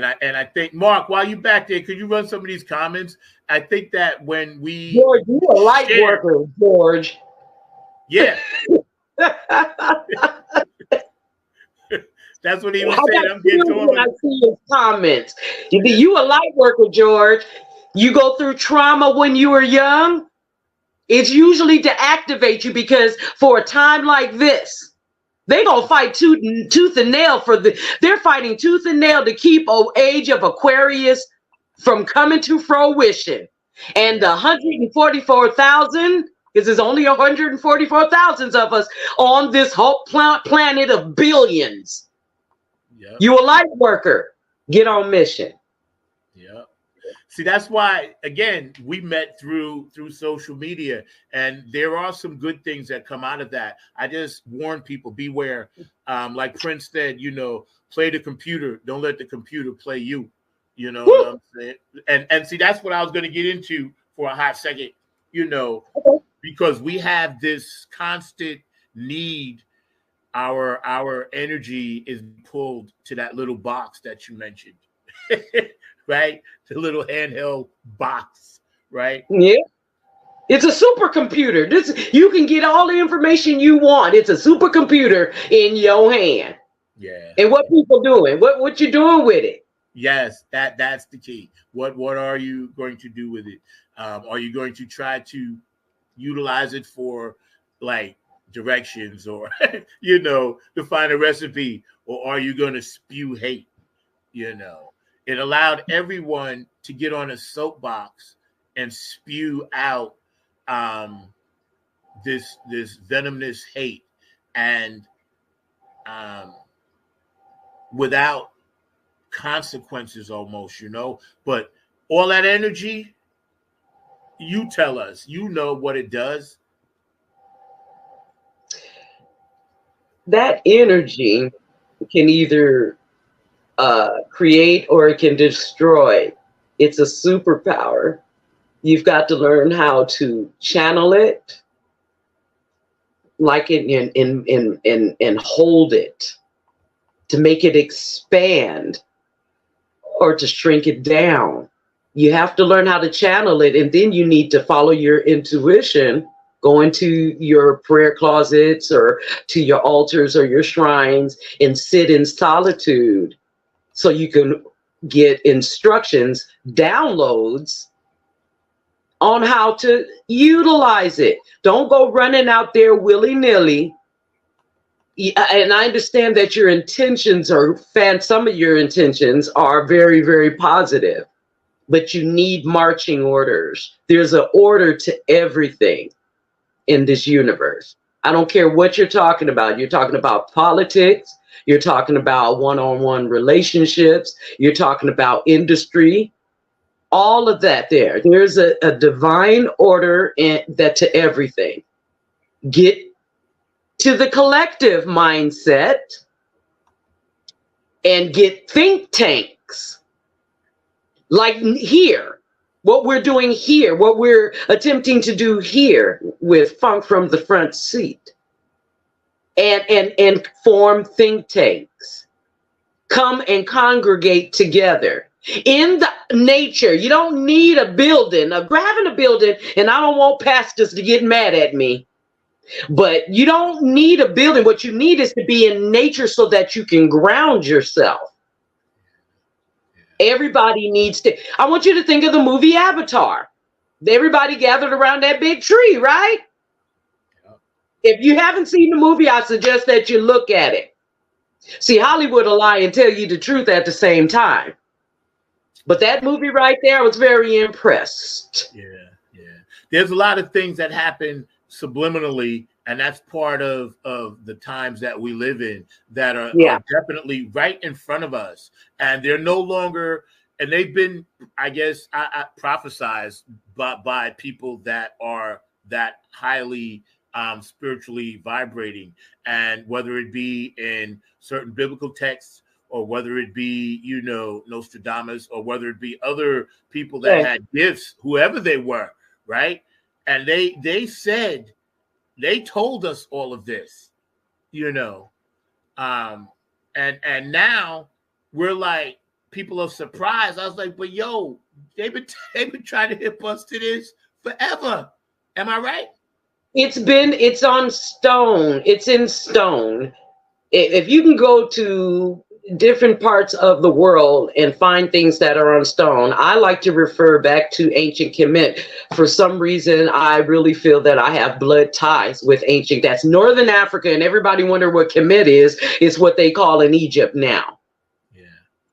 I think, Mark, while you back there, could you run some of these comments? I think that when we George, you're a light worker, George. Yeah. That's what he was saying. I'm getting to him. I see his comments. You a light worker, George. You go through trauma when you were young. It's usually to activate you, because for a time like this, they're going to fight tooth and nail they're fighting tooth and nail to keep age of Aquarius from coming to fruition. And the 144,000, because there's only 144,000 of us on this whole planet of billions. Yep. You a light worker. Get on mission. Yep. See, that's why, again, we met through social media, and there are some good things that come out of that. I just warn people, beware. Like Prince said, play the computer. Don't let the computer play you. You know what I'm saying? And see, that's what I was going to get into for a hot second, because we have this constant need. Our energy is pulled to that little box that you mentioned. Right? The little handheld box, right? Yeah. It's a supercomputer. You can get all the information you want. It's a supercomputer in your hand. Yeah. And what people doing? What you doing with it? Yes, that's the key. What are you going to do with it? Are you going to try to utilize it for like directions or to find a recipe, or are you going to spew hate? It allowed everyone to get on a soapbox and spew out this venomous hate, and without consequences almost, but all that energy, you tell us, what it does. That energy can either create or it can destroy. It's a superpower. You've got to learn how to channel it, like it, and hold it, to make it expand or to shrink it down. You have to learn how to channel it, and then you need to follow your intuition. Go into your prayer closets or to your altars or your shrines and sit in solitude so you can get instructions, downloads on how to utilize it. Don't go running out there willy-nilly. And I understand that your intentions some of your intentions are very, very positive, but you need marching orders. There's an order to everything in this universe. I don't care what you're talking about. You're talking about politics. You're talking about one-on-one relationships. You're talking about industry. All of that there. There's a divine order to everything. Get to the collective mindset and get think tanks like here, what we're doing here, what we're attempting to do here with Funk from the Front Seat, and form think tanks. Come and congregate together in the nature. You don't need a building, grabbing a building, and I don't want pastors to get mad at me, but you don't need a building. What you need is to be in nature so that you can ground yourself. Everybody needs to. I want you to think of the movie Avatar. Everybody gathered around that big tree, right? If you haven't seen the movie, I suggest that you look at it. See, Hollywood will lie and tell you the truth at the same time. But that movie right there, I was very impressed. Yeah. There's a lot of things that happen subliminally, and that's part of the times that we live in that are definitely right in front of us. And they're no longer, and they've been, I guess, I prophesized by people that are that highly spiritually vibrating, and whether it be in certain biblical texts, or whether it be, Nostradamus, or whether it be other people that had gifts, whoever they were, right? And they said, they told us all of this, and now we're like, people are surprised. I was like, but yo, they've been trying to hip us to this forever. Am I right? It's on stone. It's in stone. If you can go to different parts of the world and find things that are on stone, I like to refer back to ancient Kemet. For some reason, I really feel that I have blood ties with ancient. That's Northern Africa, and everybody wonder what Kemet is. It's what they call in Egypt now. Yeah,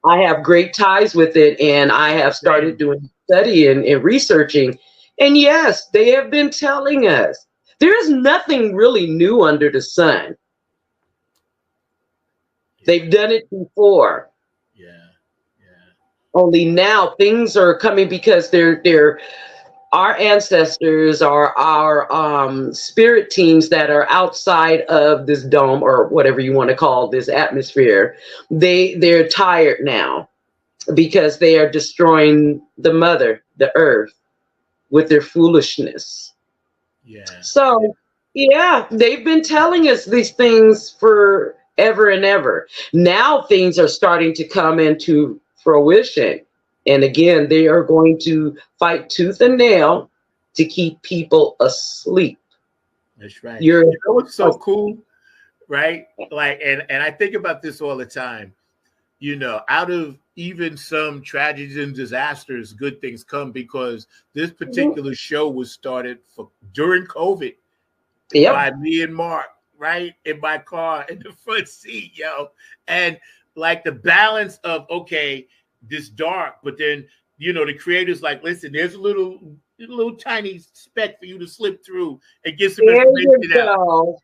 I have great ties with it, and I have started doing study and researching. And yes, they have been telling us there's nothing really new under the sun. They've done it before. Yeah. Only now things are coming because they're our ancestors are our spirit teams that are outside of this dome, or whatever you want to call this atmosphere. They're tired now because they are destroying the mother, the earth, with their foolishness. Yeah. So, they've been telling us these things for ever and ever. Now things are starting to come into fruition. And again, they are going to fight tooth and nail to keep people asleep. That's right. You know what's so cool, right? Like, and I think about this all the time. Out of even some tragedies and disasters, good things come, because this particular show was started during COVID by me and Mark, right? In my car, in the front seat, And like the balance of, okay, this dark, but then, the creator's like, listen, there's a little tiny speck for you to slip through and get some information out.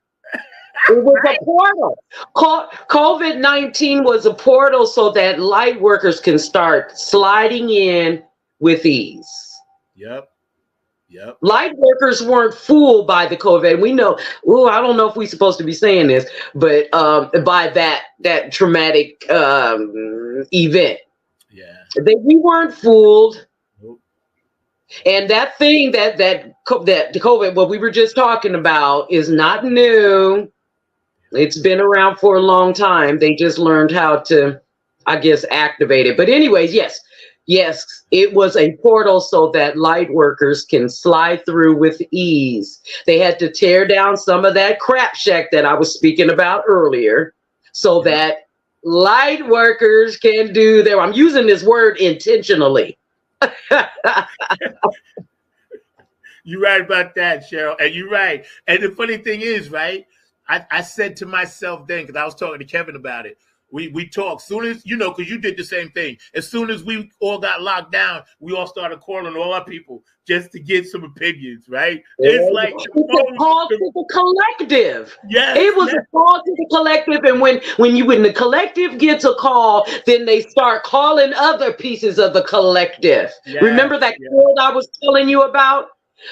It was a portal. COVID-19 was a portal so that light workers can start sliding in with ease. Yep. Light workers weren't fooled by the COVID. We know, I don't know if we're supposed to be saying this, but by that traumatic event. Yeah. We weren't fooled. Nope. And that thing that the COVID, what we were just talking about, is not new. It's been around for a long time. They just learned how to, I guess, activate it. But anyways, yes, it was a portal so that light workers can slide through with ease. They had to tear down some of that crap shack that I was speaking about earlier so that light workers can do their, I'm using this word intentionally. You're right about that, Cheryl. And you're right. And the funny thing is, right, I said to myself then, because I was talking to Kevin about it, we talked soon as, because you did the same thing. As soon as we all got locked down, we all started calling all our people just to get some opinions, right? It's like it's a call to the collective. Yes, it was a call to the collective, and when the collective gets a call, then they start calling other pieces of the collective. Remember that quote I was telling you about?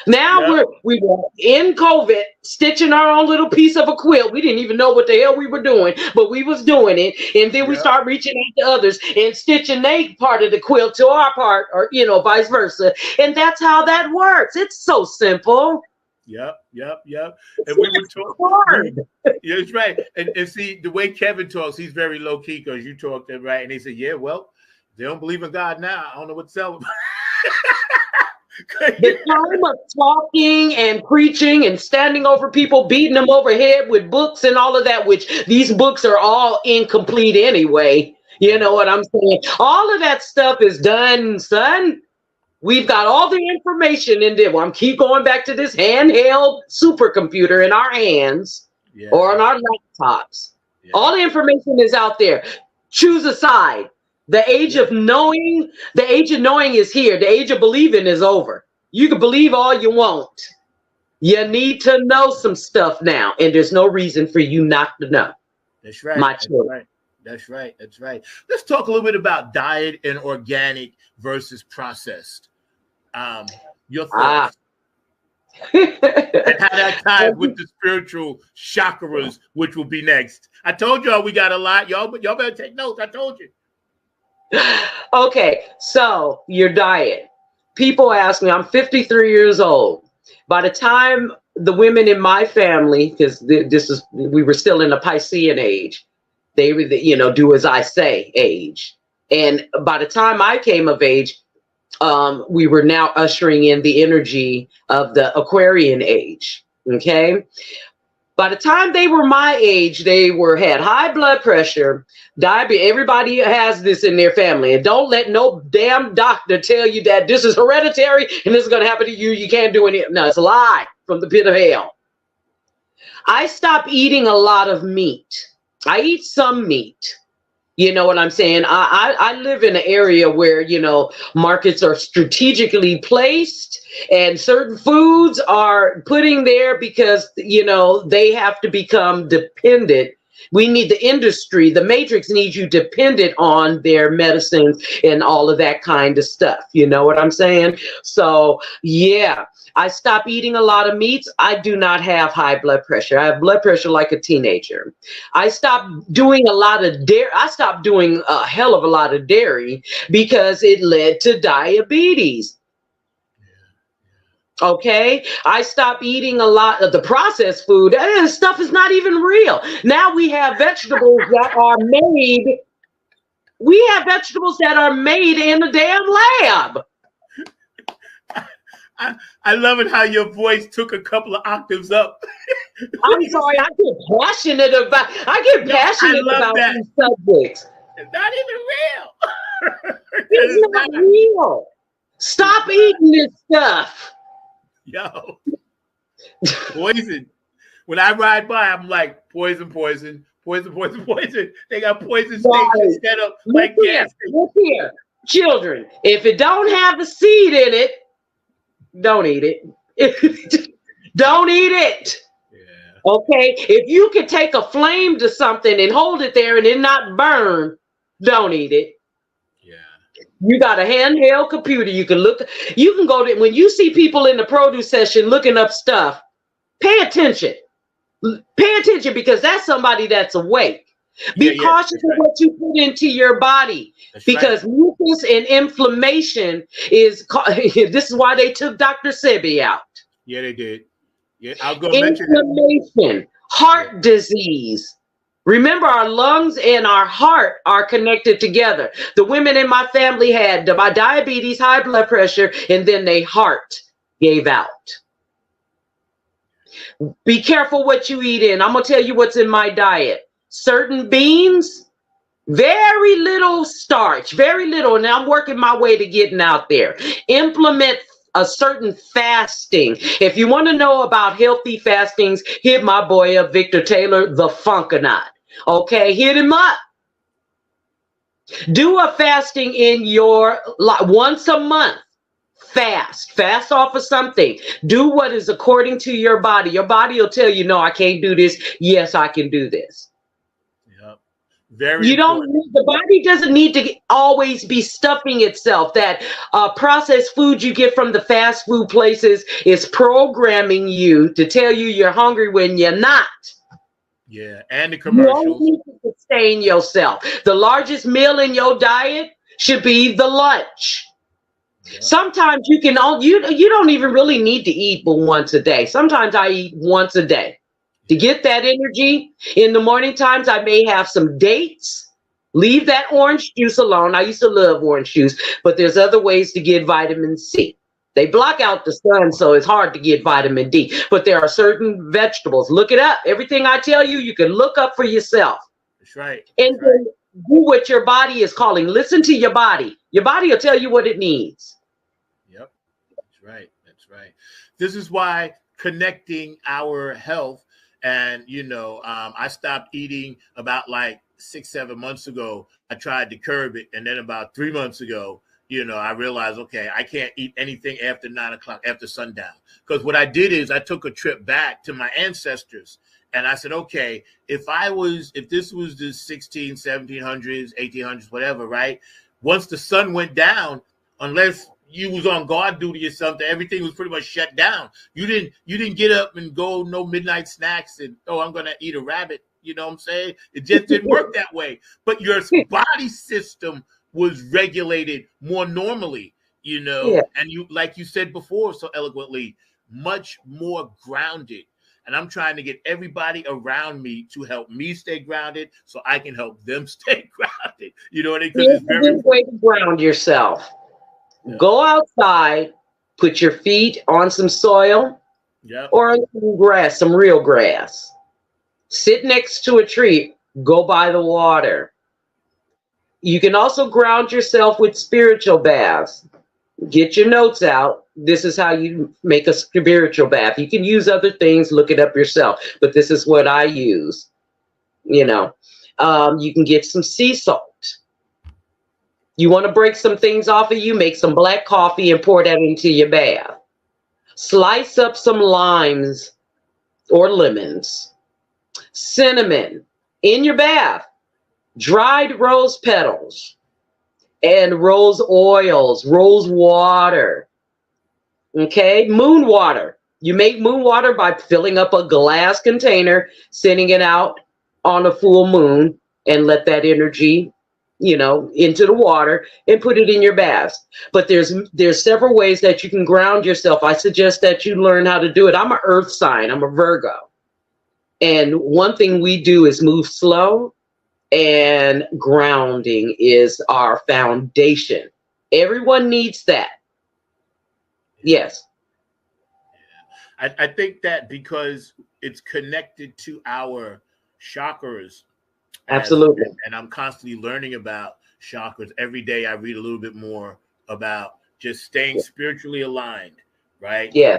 Now we were in COVID, stitching our own little piece of a quilt. We didn't even know what the hell we were doing, but we was doing it. And then we start reaching out to others and stitching their part of the quilt to our part, or vice versa. And that's how that works. It's so simple. Yep. And we were talking. Yeah, that's right. And see, the way Kevin talks, he's very low key because you talked to him, right? And he said, "Yeah, well, they don't believe in God now. I don't know what to tell them." The time of talking and preaching and standing over people, beating them overhead with books and all of that, which these books are all incomplete anyway. You know what I'm saying? All of that stuff is done, son. We've got all the information in there. Well, I'm keep going back to this handheld supercomputer in our hands or on our laptops. Yeah. All the information is out there. Choose a side. The age of knowing is here. The age of believing is over. You can believe all you want. You need to know some stuff now, and there's no reason for you not to know. That's right. That's right. Let's talk a little bit about diet and organic versus processed. Your thoughts. And how that ties with the spiritual chakras, which will be next. I told y'all we got a lot. Y'all better take notes. I told you. Okay, so your diet. People ask me, I'm 53 years old. By the time the women in my family, because we were still in the Piscean age, they were do as I say age. And by the time I came of age, we were now ushering in the energy of the Aquarian age. Okay. By the time they were my age, they had high blood pressure, diabetes. Everybody has this in their family. And don't let no damn doctor tell you that this is hereditary and this is going to happen to you. You can't do anything. No, it's a lie from the pit of hell. I stopped eating a lot of meat. I eat some meat. You know what I'm saying? I live in an area where, markets are strategically placed and certain foods are putting there because, they have to become dependent. We need the industry. The matrix needs you dependent on their medicines and all of that kind of stuff. You know what I'm saying? So, yeah. I stopped eating a lot of meats. I do not have high blood pressure. I have blood pressure like a teenager. I stopped doing a lot of dairy. I stopped doing a hell of a lot of dairy because it led to diabetes. Okay. I stopped eating a lot of the processed food. That stuff is not even real. Now we have vegetables that are made. We have vegetables that are made in a damn lab. I love it how your voice took a couple of octaves up. I'm sorry, I get passionate about these subjects. It's not even real. It's not real. Stop eating this stuff. Yo. Poison. When I ride by, I'm like, poison. They got poison stations set up like gas. Look here. Children, if it don't have a seed in it, don't eat it. Don't eat it. Yeah. Okay. If you can take a flame to something and hold it there and it not burn, don't eat it. Yeah. You got a handheld computer. You can go to, when you see people in the produce session looking up stuff, pay attention. Pay attention because that's somebody that's awake. Be cautious of what you put into your body because mucus and inflammation is. This is why they took Dr. Sebi out. Yeah, they did. Yeah, I'll go mention inflammation, heart disease. Remember, our lungs and our heart are connected together. The women in my family had diabetes, high blood pressure, and then their heart gave out. Be careful what you eat in. I'm gonna tell you what's in my diet. Certain beans, very little starch, very little. And I'm working my way to getting out there. Implement a certain fasting. If you want to know about healthy fastings, hit my boy up, Victor Taylor, the Funkonaut. Okay, hit him up. Do a fasting in your once a month. Fast off of something. Do what is according to your body. Your body will tell you, no, I can't do this. Yes, I can do this. Very You don't important. the body doesn't need to always be stuffing itself. That processed food you get from the fast food places is programming you to tell you you're hungry when you're not. Yeah, and the You only commercials. need to sustain yourself. The largest meal in your diet should be the lunch. Yeah. Sometimes you don't even really need to eat but once a day. Sometimes I eat once a day. To get that energy in the morning times, I may have some dates. Leave that orange juice alone. I used to love orange juice, but there's other ways to get vitamin C. They block out the sun, so it's hard to get vitamin D. But there are certain vegetables. Look it up. Everything I tell you, you can look up for yourself. That's right. And then do what your body is calling. Listen to your body. Your body will tell you what it needs. Yep. That's right. That's right. This is why connecting our health. And, I stopped eating about like 6-7 months ago. I tried to curb it. And then about 3 months ago, I realized, okay, I can't eat anything after 9 o'clock, after sundown. Because what I did is I took a trip back to my ancestors. And I said, okay, if this was the 1700s, 1800s, whatever, right? Once the sun went down, unless you was on guard duty or something, everything was pretty much shut down. You didn't get up and go no midnight snacks and, I'm going to eat a rabbit. You know what I'm saying? It just didn't work that way. But your body system was regulated more normally, Yeah. and you, like you said before so eloquently, much more grounded. And I'm trying to get everybody around me to help me stay grounded so I can help them stay grounded. You know what I mean? Because Here's it's a very good way to ground yourself. Yeah. Go outside, put your feet on some soil or on some grass, some real grass. Sit next to a tree, go by the water. You can also ground yourself with spiritual baths. Get your notes out. This is how you make a spiritual bath. You can use other things, look it up yourself, but this is what I use. You can get some sea salt. You want to break some things off of you, make some black coffee and pour that into your bath. Slice up some limes or lemons. Cinnamon in your bath. Dried rose petals and rose oils, rose water. Okay, moon water. You make moon water by filling up a glass container, sending it out on a full moon, and let that energy into the water and put it in your baths. But there's several ways that you can ground yourself. I suggest that you learn how to do it. I'm an earth sign. I'm a Virgo. And one thing we do is move slow, and grounding is our foundation. Everyone needs that. Yes. I think that because it's connected to our chakras. Absolutely. And I'm constantly learning about chakras. Every day I read a little bit more about just staying spiritually aligned, right? Yeah.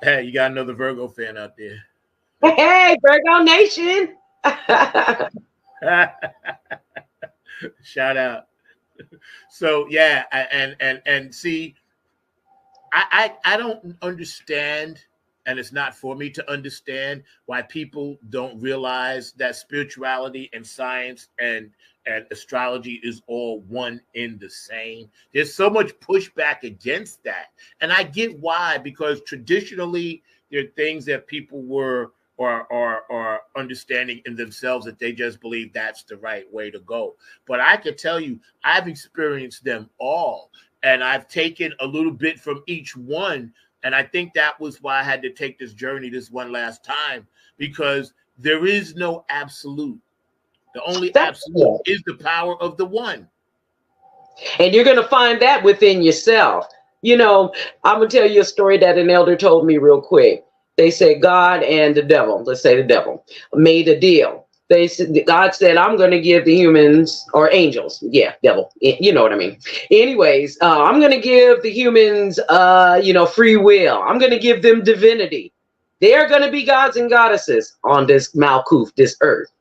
Hey, you got another Virgo fan out there. Hey, Virgo Nation. Shout out. So yeah, and see, I don't understand, and it's not for me to understand why people don't realize that spirituality and science and astrology is all one in the same. There's so much pushback against that. And I get why, because traditionally there are things that people were or understanding in themselves that they just believe that's the right way to go. But I can tell you, I've experienced them all, and I've taken a little bit from each one. And I think that was why I had to take this journey this one last time, because there is no absolute. The only absolute is the power of the one. And you're going to find that within yourself. I'm going to tell you a story that an elder told me real quick. They said God and the devil, let's say the devil, made a deal. God said, I'm going to give the humans, or angels, devil, you know what I mean. Anyways, I'm going to give the humans, free will. I'm going to give them divinity. They're going to be gods and goddesses on this Malkuth, this earth.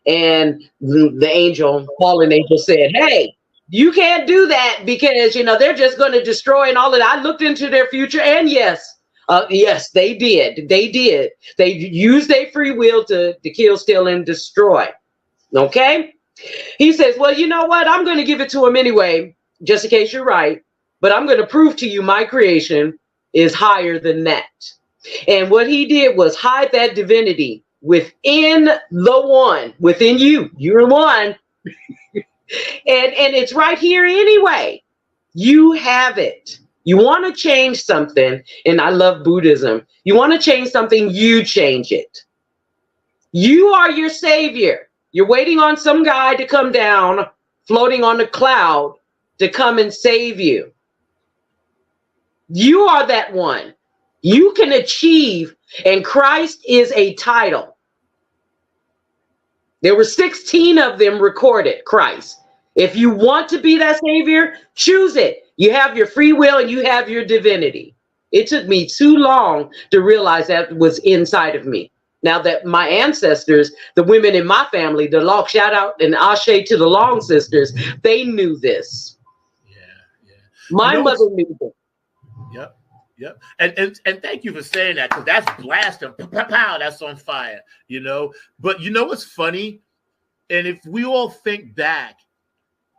And the fallen angel said, hey, you can't do that because, they're just going to destroy and all of that. I looked into their future, and yes, they did. They did. They used their free will to kill, steal, and destroy. Okay? He says, well, you know what? I'm going to give it to him anyway, just in case you're right. But I'm going to prove to you my creation is higher than that. And what he did was hide that divinity within the one, within you. You're one. and it's right here anyway. You have it. You want to change something, and I love Buddhism. You want to change something, you change it. You are your savior. You're waiting on some guy to come down, floating on a cloud, to come and save you. You are that one. You can achieve, and Christ is a title. There were 16 of them recorded, Christ. If you want to be that savior, choose it. You have your free will and you have your divinity. It took me too long to realize that was inside of me. Now that my ancestors, the women in my family, the Long, shout out and ashe to the Long sisters, they knew this. Yeah. My mother knew this. Yep. And thank you for saying that, because that's blasting. Pow, that's on fire, you know. But you know what's funny? And if we all think back,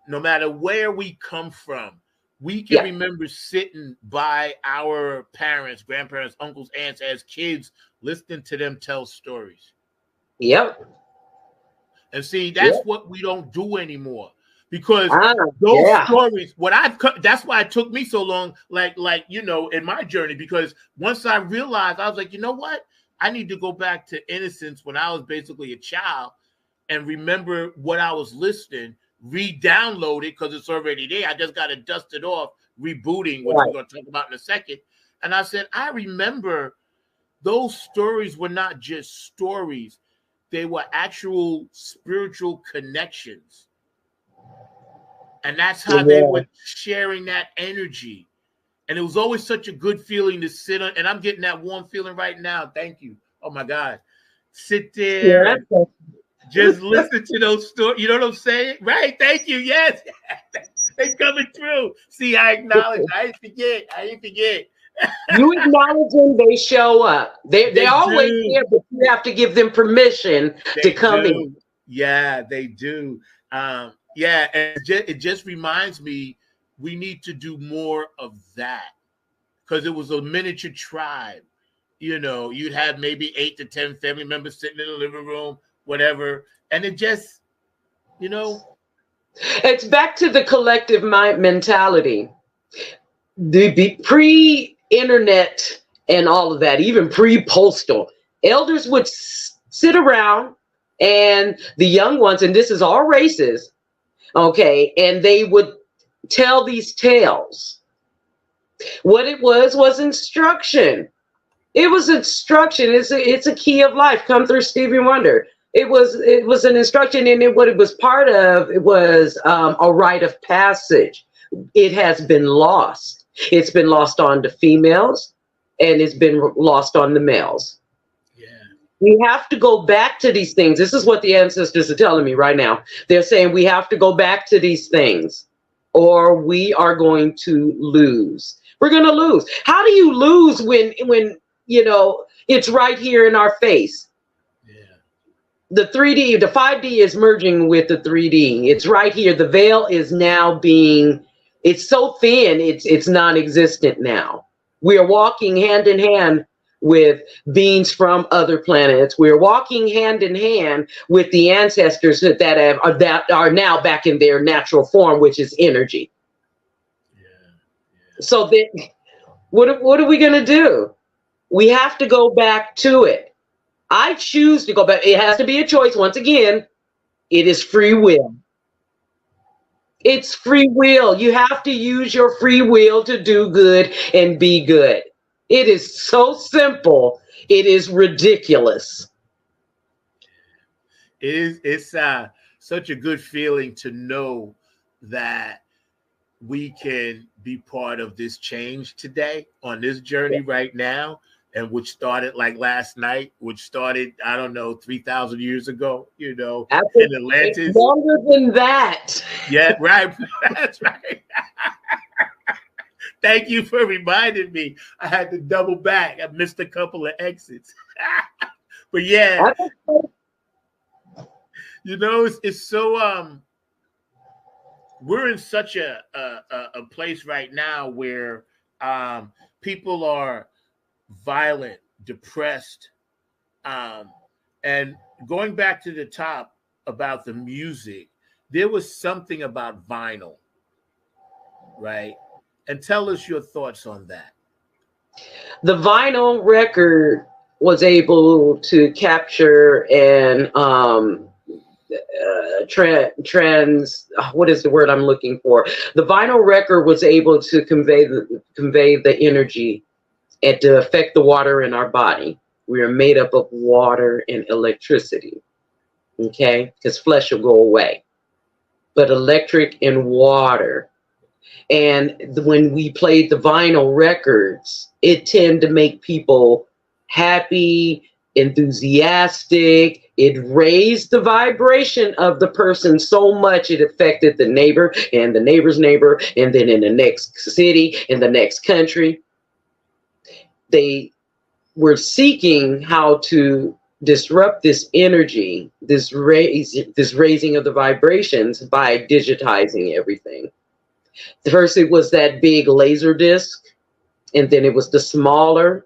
no matter where we come from, we can remember sitting by our parents, grandparents, uncles, aunts as kids, listening to them tell stories. Yep. And see, that's what we don't do anymore. Because those stories, that's why it took me so long, like, you know, in my journey, because once I realized, I was like, you know what? I need to go back to innocence when I was basically a child and remember what I was listening, re-download it because it's already there. I just got to dust it off, rebooting, which we're going to talk about in a second. And I said, I remember those stories were not just stories. They were actual spiritual connections. And that's how they were sharing that energy. And it was always such a good feeling to sit on. And I'm getting that warm feeling right now. Thank you. Oh, my God. Sit there and just listen to those stories. You know what I'm saying? Right. Thank you. Yes. They coming through. See, I acknowledge. I didn't forget. You acknowledge them, they show up. They're always there, but you have to give them permission to come in. Yeah, they do. Yeah, and it just reminds me we need to do more of that, because it was a miniature tribe. You know, you'd have maybe 8 to 10 family members sitting in the living room, whatever, and it just, you know. It's back to the collective mind mentality. The pre-internet and all of that, even pre-postal, elders would sit around, and the young ones, and this is all races, okay, and they would tell these tales. What it was instruction. It was instruction. It's a key of life. Come through Stevie Wonder. It was an instruction, and what it was part of, it was a rite of passage. It has been lost. It's been lost on the females, and it's been lost on the males. We have to go back to these things. This is what the ancestors are telling me right now. They're saying we have to go back to these things, or we are going to lose. We're going to lose. How do you lose when you know it's right here in our face? The 3D, the 5D is merging with the 3D. It's right here. The veil is now it's so thin, it's non-existent now. We are walking hand in hand with beings from other planets. We're walking hand in hand with the ancestors that are now back in their natural form, which is energy. So then, what are we going to do? We have to go back to it. I choose to go back. It has to be a choice. Once again, it is free will. It's free will. You have to use your free will to do good and be good. It is so simple. It is ridiculous. It's such a good feeling to know that we can be part of this change today on this journey right now, and which started like last night, which started, I don't know, 3,000 years ago, you know, in Atlantis. Longer than that. Yeah, right. That's right. Thank you for reminding me. I had to double back. I missed a couple of exits. But yeah. You know, it's so we're in such a place right now where people are violent, depressed, and going back to the top about the music, there was something about vinyl, right? And tell us your thoughts on that. The vinyl record was able to capture and what is the word I'm looking for? The vinyl record was able to convey the energy and to affect the water in our body. We are made up of water and electricity, okay? Because flesh will go away, but electric and water. And when we played the vinyl records, it tended to make people happy, enthusiastic. It raised the vibration of the person so much it affected the neighbor and the neighbor's neighbor, and then in the next city, in the next country. They were seeking how to disrupt this energy, this raising of the vibrations by digitizing everything. First, it was that big laser disc, and then it was the smaller.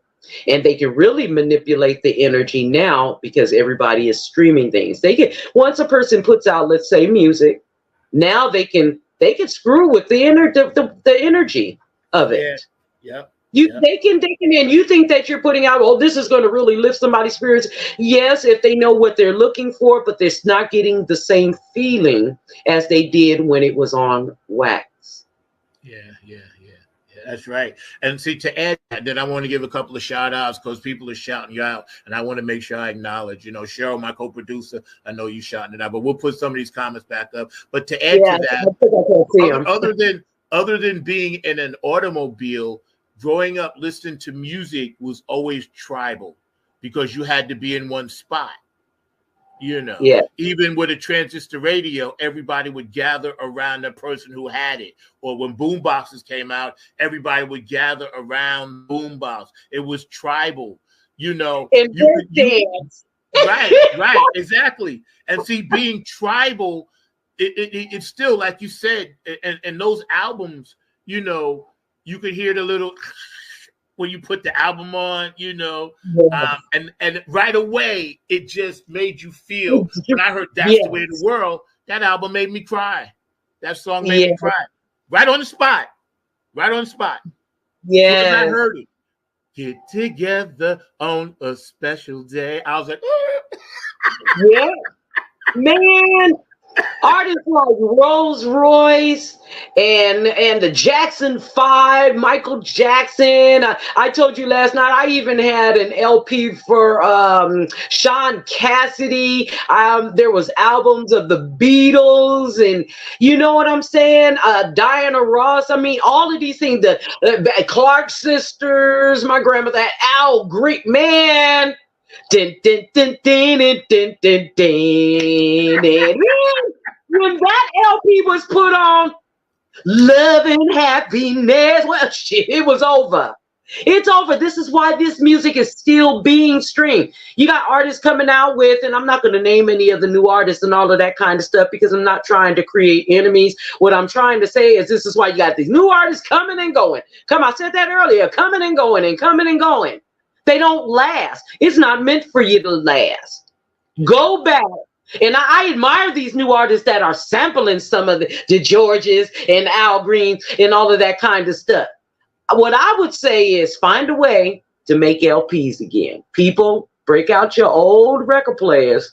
And they can really manipulate the energy now because everybody is streaming things. They can, once a person puts out, let's say, music, now they can screw with the energy of it. Yeah. They can, and you think that you're putting out, oh, this is going to really lift somebody's spirits. Yes, if they know what they're looking for, but they're not getting the same feeling as they did when it was on wax. Yeah, that's right. And see, to add that, then I want to give a couple of shout outs because people are shouting you out, and I want to make sure I acknowledge, Cheryl, my co-producer, I know you shouting it out, but we'll put some of these comments back up. But to add to that, other than being in an automobile, growing up listening to music was always tribal because you had to be in one spot. Even with a transistor radio, everybody would gather around the person who had it. Or when boom boxes came out, everybody would gather around boom box. It was tribal, Right, exactly. And see, being tribal, it's still, like you said, and those albums, you could hear the little when you put the album on, and right away it just made you feel. When I heard That's the Way of the World, that album made me cry. That song made me cry. Right on the spot. Yeah. When I heard it, get together on a special day, I was like, yeah, man. Artists like Rolls Royce and the Jackson 5, Michael Jackson. I told you last night, I even had an LP for Sean Cassidy. There was albums of the Beatles, and you know what I'm saying? Diana Ross. I mean, all of these things. The Clark sisters, my grandmother, Al Green, man. Din, din, din, din, din, din, din, din, din. When that LP was put on, Love and Happiness, well, shit, it was over. It's over. This is why this music is still being streamed. You got artists coming out with, and I'm not going to name any of the new artists and all of that kind of stuff because I'm not trying to create enemies. What I'm trying to say is this is why you got these new artists coming and going. I said that earlier, coming and going and coming and going. They don't last. It's not meant for you to last. Go back. And I admire these new artists that are sampling some of the Georges and Al Green and all of that kind of stuff. What I would say is find a way to make LPs again. People, break out your old record players.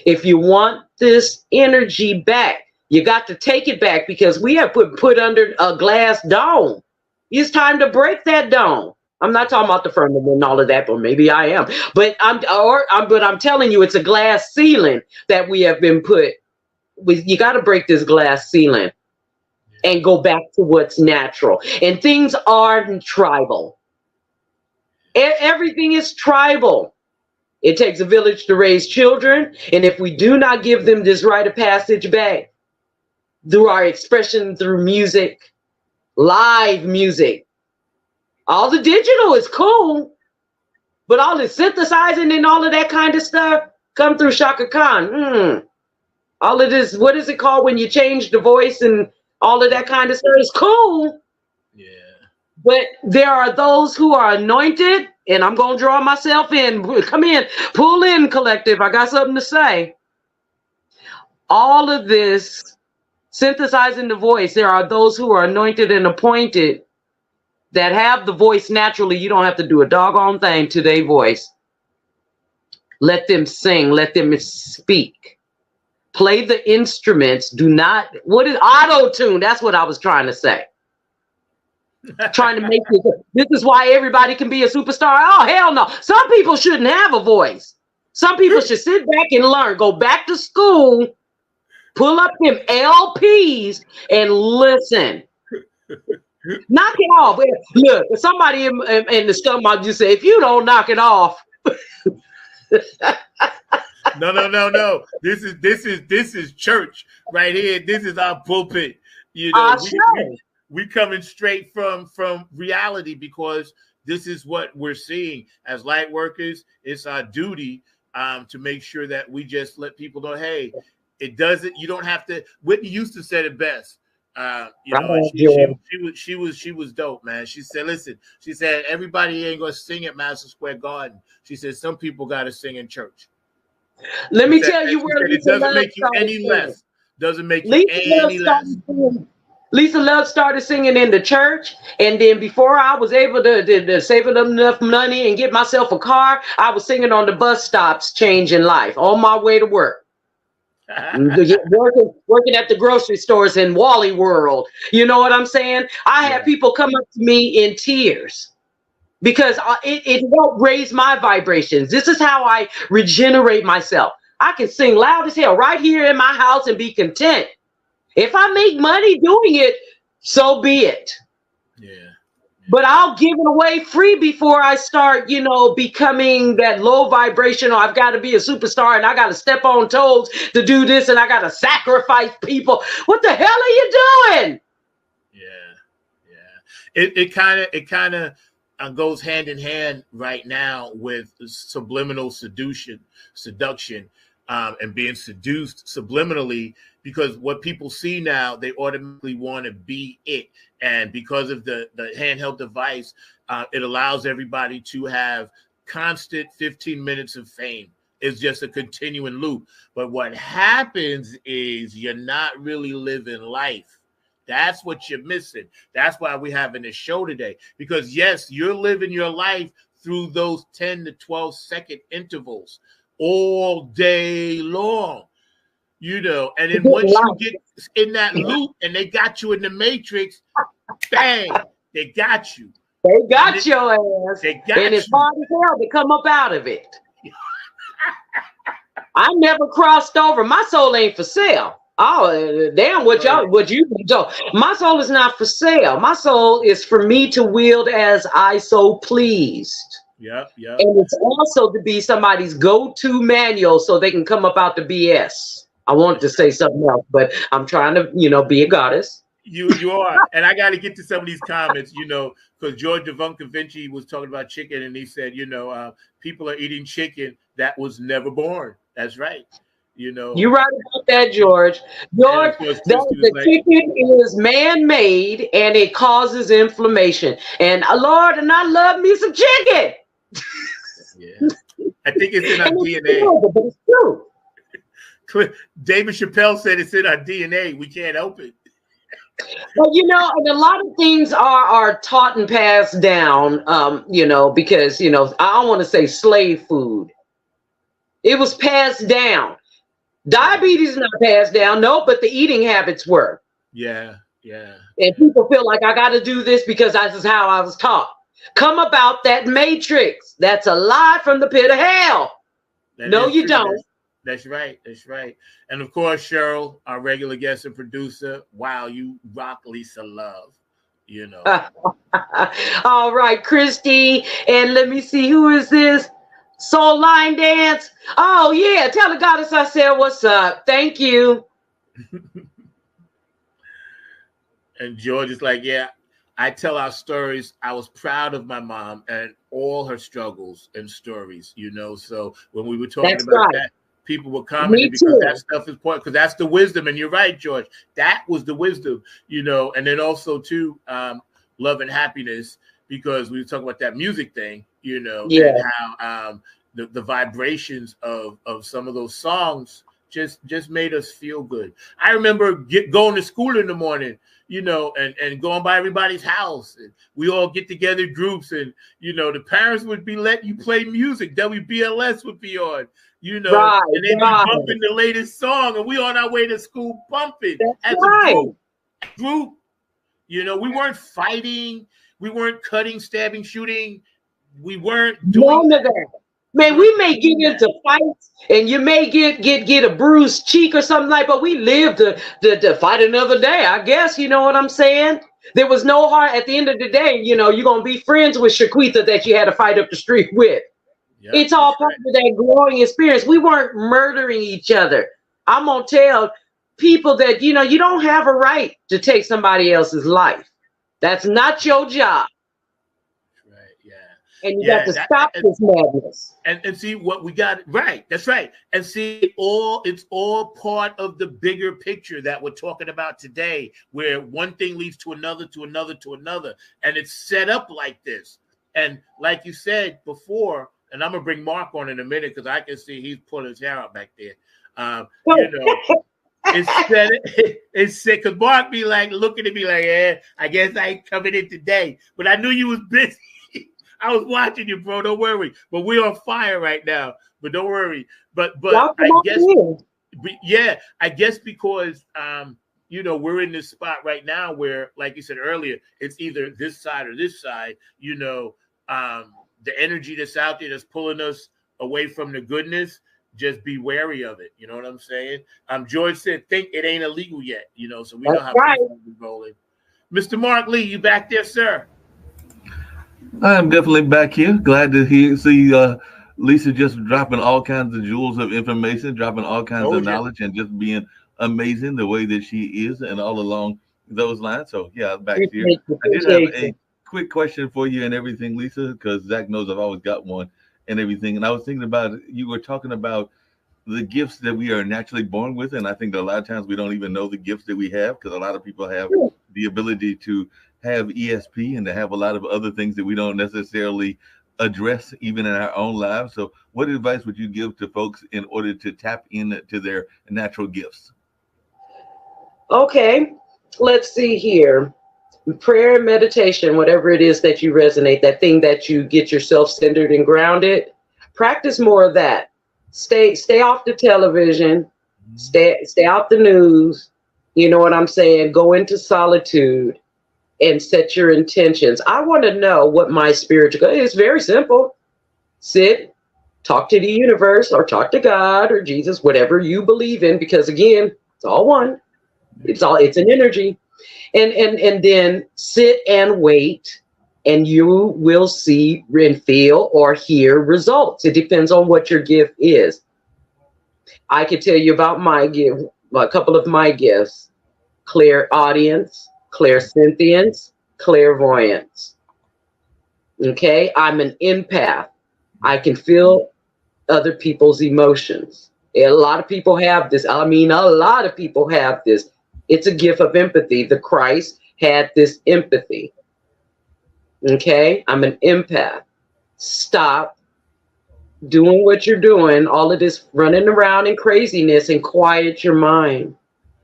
If you want this energy back, you got to take it back because we have put under a glass dome. It's time to break that dome. I'm not talking about the firmament and all of that, but maybe I am. But I'm telling you, it's a glass ceiling that we have been put. You got to break this glass ceiling and go back to what's natural. And things are tribal. Everything is tribal. It takes a village to raise children, and if we do not give them this rite of passage back through our expression, through music, live music. All the digital is cool, but all the synthesizing and all of that kind of stuff come through Shaka Khan. All of this, what is it called when you change the voice and all of that kind of stuff? Is cool. Yeah. But there are those who are anointed, and I'm going to draw myself in. Come in, pull in, collective. I got something to say. All of this, synthesizing the voice, there are those who are anointed and appointed that have the voice naturally. You don't have to do a doggone thing to their voice. Let them sing. Let them speak. Play the instruments. Do not, what is auto-tune? That's what I was trying to say. Trying to make this is why everybody can be a superstar. Oh, hell no. Some people shouldn't have a voice. Some people should sit back and learn. Go back to school. Pull up them LPs and listen. Knock it off. Look, somebody in the stomach just say, if you don't knock it off. No. This is church right here. This is our pulpit. You know, we coming straight from reality, because this is what we're seeing as light workers. It's our duty to make sure that we just let people know, hey, it doesn't. You don't have to. Whitney Houston said it best. She was dope, man. She said, listen, she said, everybody ain't gonna sing at Madison Square Garden. She said, some people got to sing in church. Let me tell you where it doesn't make you any less. Doesn't make you any less. Lisa Love started singing in the church, and then before I was able to save enough money and get myself a car, I was singing on the bus stops, changing life on my way to work. working at the grocery stores in Wally World. You know what I'm saying? I had people come up to me in tears because it won't raise my vibrations. This is how I regenerate myself. I can sing loud as hell right here in my house and be content. If I make money doing it, so be it. Yeah. But I'll give it away free before I start, becoming that low vibration. Or I've got to be a superstar and I got to step on toes to do this and I got to sacrifice people. What the hell are you doing? Yeah. It kind of goes hand in hand right now with subliminal seduction, and being seduced subliminally, because what people see now, they automatically want to be it. And because of the handheld device, it allows everybody to have constant 15 minutes of fame. It's just a continuing loop. But what happens is you're not really living life. That's what you're missing. That's why we're having this show today. Because yes, you're living your life through those 10 to 12 second intervals all day long, and then once you get in that loop and they got you in the matrix, bang, they got you. They got your ass. And it's hard as hell to come up out of it. I never crossed over. My soul ain't for sale. Oh, damn, what you do. My soul is not for sale. My soul is for me to wield as I so pleased. Yep. And it's also to be somebody's go-to manual so they can come up out the BS. I wanted to say something else, but I'm trying to, be a goddess. You are. And I got to get to some of these comments, because George Devonka Vinci was talking about chicken, and he said, people are eating chicken that was never born. That's right. You're right about that, George. George, the chicken is man-made, and it causes inflammation. And Lord, and I love me some chicken. Yeah, I think it's in our DNA. But it's true. David Chappelle said it's in our DNA. We can't help it. Well, and a lot of things are taught and passed down, because, I don't want to say slave food. It was passed down. Diabetes is not passed down, no, but the eating habits were. Yeah. And people feel like I got to do this because this is how I was taught. Come about that matrix. That's a lie from the pit of hell. No, you don't. That's right. And of course, Cheryl, our regular guest and producer. Wow, you rock Lisa Love. All right, Christy. And let me see, who is this? Soul Line Dance. Oh, yeah. Tell the goddess I said what's up. Thank you. And George is like, yeah, I tell our stories. I was proud of my mom and all her struggles and stories, So when we were talking that, people were commenting because that stuff is important, because that's the wisdom. And you're right, George. That was the wisdom, you know. And then also too, love and happiness, because we were talking about that music thing, you know, and how the vibrations of some of those songs just made us feel good. I remember going to school in the morning, you know, and going by everybody's house, and we all get together groups, and you know, the parents would be letting you play music. WBLS would be on, you know, and they'd be bumping the latest song, and we on our way to school bumping as a group. You know, we weren't fighting, we weren't cutting, stabbing, shooting, we weren't doing none of that. Man, we may get into fights, and you may get a bruised cheek or something like, but we live to fight another day, I guess. You know what I'm saying? There was no heart at the end of the day. You know, you're gonna be friends with Shaquita that you had to fight up the street with. Yep, it's all part of that growing experience. We weren't murdering each other. I'm gonna tell people that, you know, you don't have a right to take somebody else's life. That's not your job. And you got to stop this madness. And see what we got right. That's right. And see, it's all part of the bigger picture that we're talking about today, where one thing leads to another, to another, to another. And it's set up like this. And like you said before, and I'm gonna bring Mark on in a minute, because I can see he's pulling his hair out back there. You know, it's sick, because Mark be like looking at me like, I guess I ain't coming in today. But I knew you was busy. I was watching you, bro. Don't worry. But we're on fire right now. But don't worry. But I guess because you know, we're in this spot right now where, like you said earlier, it's either this side or this side. You know, the energy that's out there that's pulling us away from the goodness. Just be wary of it. You know what I'm saying? George said, "Think it ain't illegal yet." You know, so we know how people be rolling. Mr. Mark Lee, you back there, sir? I'm definitely back here. Glad to see Lisa just dropping all kinds of jewels of information, dropping all kinds of knowledge, and just being amazing the way that she is, and all along those lines. So yeah, I'm back here. I did have a quick question for you and everything, Lisa, because Zach knows I've always got one and everything. And I was thinking about, you were talking about the gifts that we are naturally born with, and I think that a lot of times we don't even know the gifts that we have, because a lot of people have the ability to have ESP and to have a lot of other things that we don't necessarily address even in our own lives. So what advice would you give to folks in order to tap into their natural gifts? Okay, let's see here. Prayer and meditation, whatever it is that you resonate, that thing that you get yourself centered and grounded, practice more of that. Stay off the television, stay off the news. You know what I'm saying? Go into solitude and set your intentions. I want to know what my spiritual, it's very simple. Sit, talk to the universe, or talk to God or Jesus, whatever you believe in, because again, it's all one. It's an energy. And then sit and wait, and you will see and feel or hear results. It depends on what your gift is. I could tell you about my gift, a couple of my gifts: clairaudience, clairsentience, clairvoyance. Okay, I'm an empath. I can feel other people's emotions. A lot of people have this. I mean, a lot of people have this. It's a gift of empathy. The Christ had this empathy. Okay, I'm an empath. Stop doing what you're doing, all of this running around and craziness, and quiet your mind.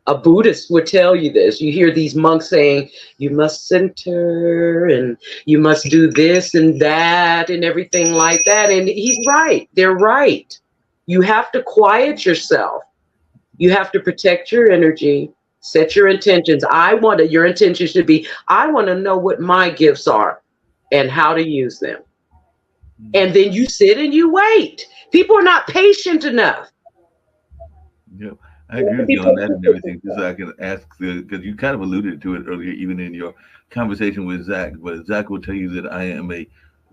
A Buddhist would tell you this. You hear these monks saying, you must center and you must do this and that and everything like that. And he's right. They're right. You have to quiet yourself. You have to protect your energy, set your intentions. Your intention should be, I want to know what my gifts are and how to use them. And then you sit and you wait. People are not patient enough. Yep. I agree with you on that and everything. Just so I can ask, because you kind of alluded to it earlier, even in your conversation with Zach. But Zach will tell you that I am a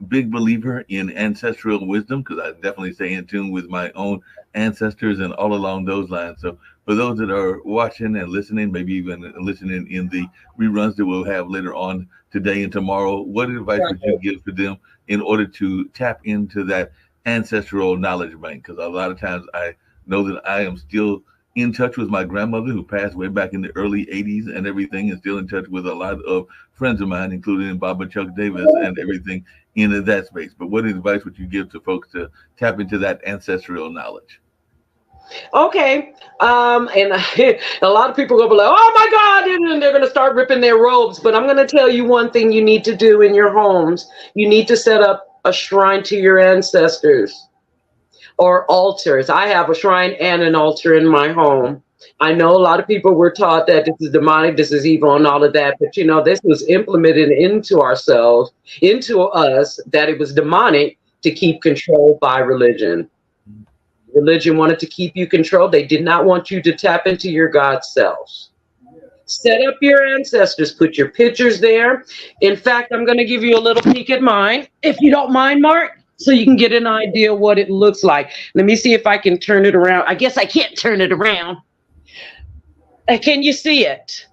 big believer in ancestral wisdom, because I definitely stay in tune with my own ancestors and all along those lines. So for those that are watching and listening, maybe even listening in the reruns that we'll have later on today and tomorrow, what advice would you give to them in order to tap into that ancestral knowledge bank? Because a lot of times I know that I am still in touch with my grandmother, who passed way back in the early 80s and everything, and still in touch with a lot of friends of mine, including Baba Chuck Davis and everything in that space. But what advice would you give to folks to tap into that ancestral knowledge? Okay. And a lot of people are going to be like, oh my God, and they're going to start ripping their robes. But I'm going to tell you one thing you need to do in your homes. You need to set up a shrine to your ancestors or altars. I have a shrine and an altar in my home. I know a lot of people were taught that this is demonic, this is evil and all of that. But, you know, this was implemented into ourselves, into us, that it was demonic to keep control by religion. Religion wanted to keep you controlled. They did not want you to tap into your God selves. Set up your ancestors, put your pictures there. In fact, I'm going to give you a little peek at mine, if you don't mind, Mark, so you can get an idea what it looks like. Let me see if I can turn it around. I guess I can't turn it around. Can you see it?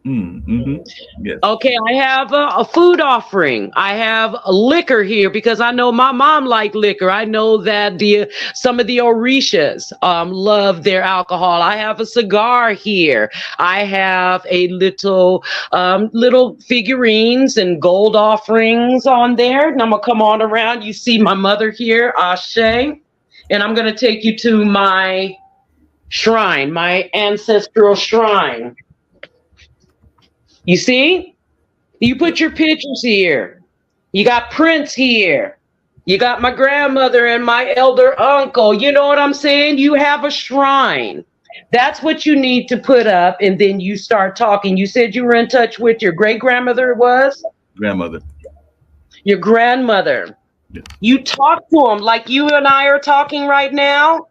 Mm-hmm. Yes. Okay, I have a food offering. I have a liquor here because I know my mom liked liquor. I know that some of the Orishas love their alcohol. I have a cigar here. I have a little figurines and gold offerings on there. And I'm gonna come on around. You see my mother here, Ashe, and I'm gonna take you to my shrine, my ancestral shrine. You see? You put your pictures here. You got Prince here. You got my grandmother and my elder uncle. You know what I'm saying? You have a shrine. That's what you need to put up, and then you start talking. You said you were in touch with your great-grandmother was? Grandmother. Your grandmother. Yeah. You talk to them like you and I are talking right now.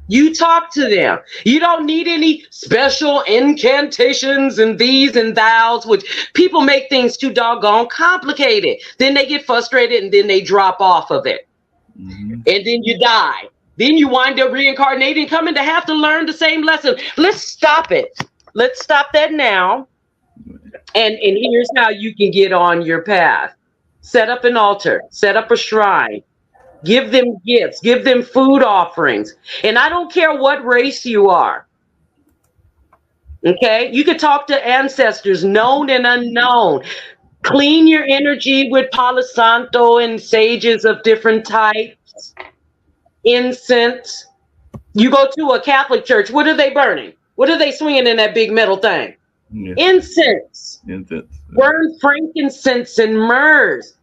You talk to them. You don't need any special incantations and these and thous, which people make things too doggone complicated. Then they get frustrated and then they drop off of it. Mm-hmm. And then you die. Then you wind up reincarnating, coming to have to learn the same lesson. Let's stop it. Let's stop that now. And here's how you can get on your path. Set up an altar. Set up a shrine. Give them gifts, give them food offerings. And I don't care what race you are. Okay? You can talk to ancestors, known and unknown. Clean your energy with Palo Santo and sages of different types. Incense. You go to a Catholic church, what are they burning? What are they swinging in that big metal thing? Yeah. Incense. Burn frankincense and myrrhs.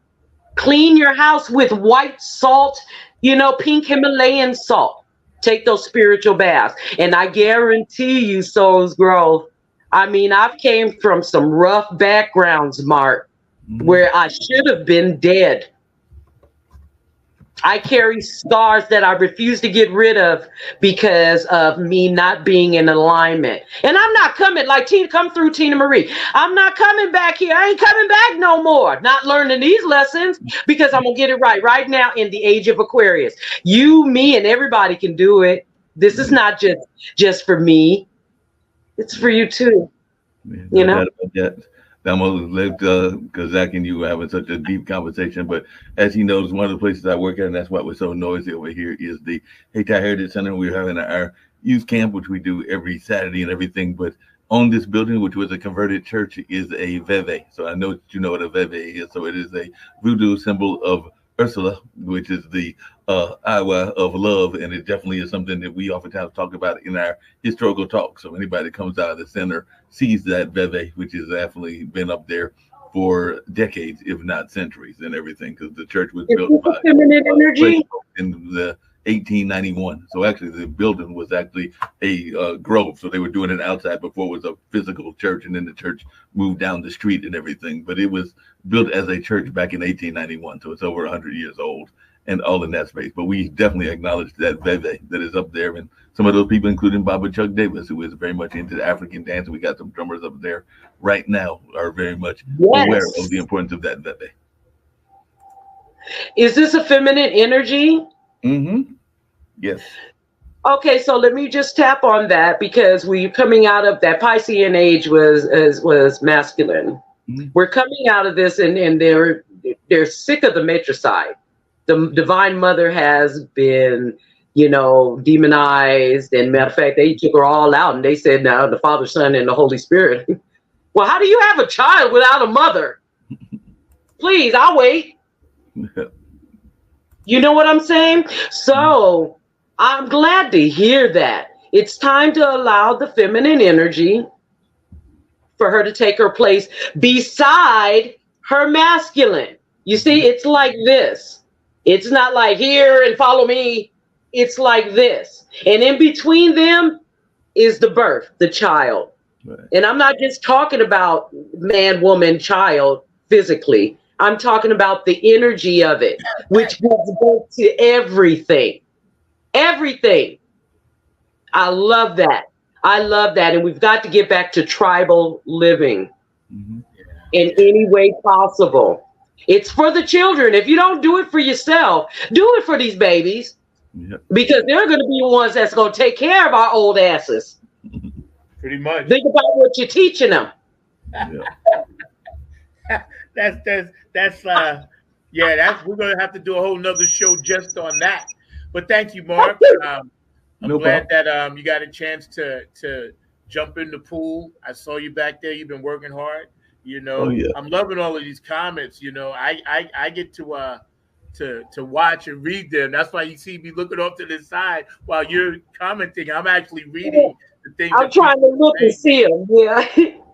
Clean your house with white salt, pink Himalayan salt. Take those spiritual baths. And I guarantee you souls growth. I mean, I've came from some rough backgrounds, Mark, where I should have been dead. I carry scars that I refuse to get rid of because of me not being in alignment. And I'm not coming like come through Tina Marie. I'm not coming back here. I ain't coming back no more. Not learning these lessons because I'm going to get it right now in the age of Aquarius. You, me, and everybody can do it. This is not just for me. It's for you too. Yeah, I'm gonna let because Zach and you were having such a deep conversation. But as he knows, one of the places I work at, and that's why we're so noisy over here, is the Hayti Heritage Center. We're having our youth camp, which we do every Saturday and everything. But on this building, which was a converted church, is a veve. So I know that you know what a veve is. So it is a voodoo symbol of Ursula, which is the Iowa of love, and it definitely is something that we oftentimes talk about in our historical talk. So anybody that comes out of the center sees that veve, which has definitely been up there for decades, if not centuries, and everything, because the church was built by feminine energy in the 1891. So actually, the building was actually a grove. So they were doing it outside before it was a physical church, and then the church moved down the street and everything. But it was built as a church back in 1891, so it's over 100 years old and all in that space. But we definitely acknowledge that veve that is up there, and some of those people, including Baba Chuck Davis, who is very much into the African dance. We got some drummers up there right now are very much aware of the importance of that veve. Is this a feminine energy? Mm-hmm. Yes. Okay, so let me just tap on that because we're coming out of that Piscean age was masculine. Mm-hmm. We're coming out of this, and they're sick of the matricide. The Divine Mother has been demonized. And matter of fact, they took her all out and they said, now the Father, Son, and the Holy Spirit. Well, how do you have a child without a mother? Please, I'll wait. You know what I'm saying? So I'm glad to hear that. It's time to allow the feminine energy for her to take her place beside her masculine. You see, it's like this. It's not like here and follow me. It's like this. And in between them is the birth, the child. Right. And I'm not just talking about man, woman, child physically. I'm talking about the energy of it, which gives birth to everything. Everything. I love that. I love that. And we've got to get back to tribal living in any way possible. It's for the children. If you don't do it for yourself, do it for these babies. Yep. Because they're going to be the ones that's going to take care of our old asses. Pretty much. Think about what you're teaching them. That's we're going to have to do a whole nother show just on that. But thank you, Mark. I'm glad that you got a chance to jump in the pool. I saw you back there. You've been working hard. I'm loving all of these comments. I get to watch and read them. That's why you see me looking off to the side while you're commenting. I'm actually reading the things. I'm trying to look and see them. Yeah.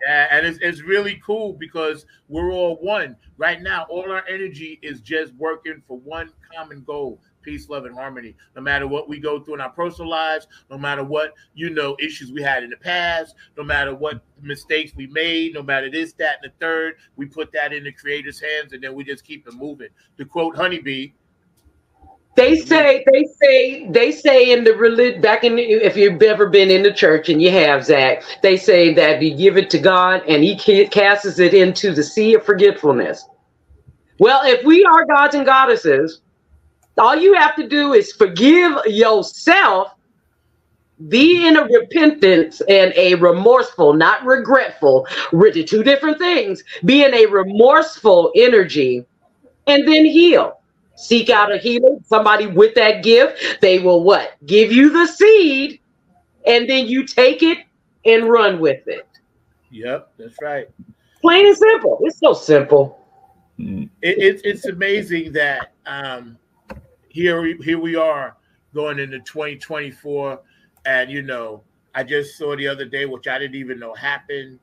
Yeah, and it's really cool because we're all one. Right now, all our energy is just working for one common goal: peace, love, and harmony. No matter what we go through in our personal lives, no matter what, issues we had in the past, no matter what mistakes we made, no matter this, that, and the third, we put that in the Creator's hands, and then we just keep it moving. To quote Honeybee, They say in the religion, if you've ever been in the church, and you have, Zach, they say that you give it to God and he casts it into the sea of forgetfulness. Well, if we are gods and goddesses, all you have to do is forgive yourself, be in a repentance and a remorseful, not regretful, two different things, be in a remorseful energy, and then heal. Seek out a healer, somebody with that gift. They will what? Give you the seed, and then you take it and run with it. Yep, that's right. Plain and simple. It's so simple. It's amazing that here we are going into 2024, and I just saw the other day, which I didn't even know happened.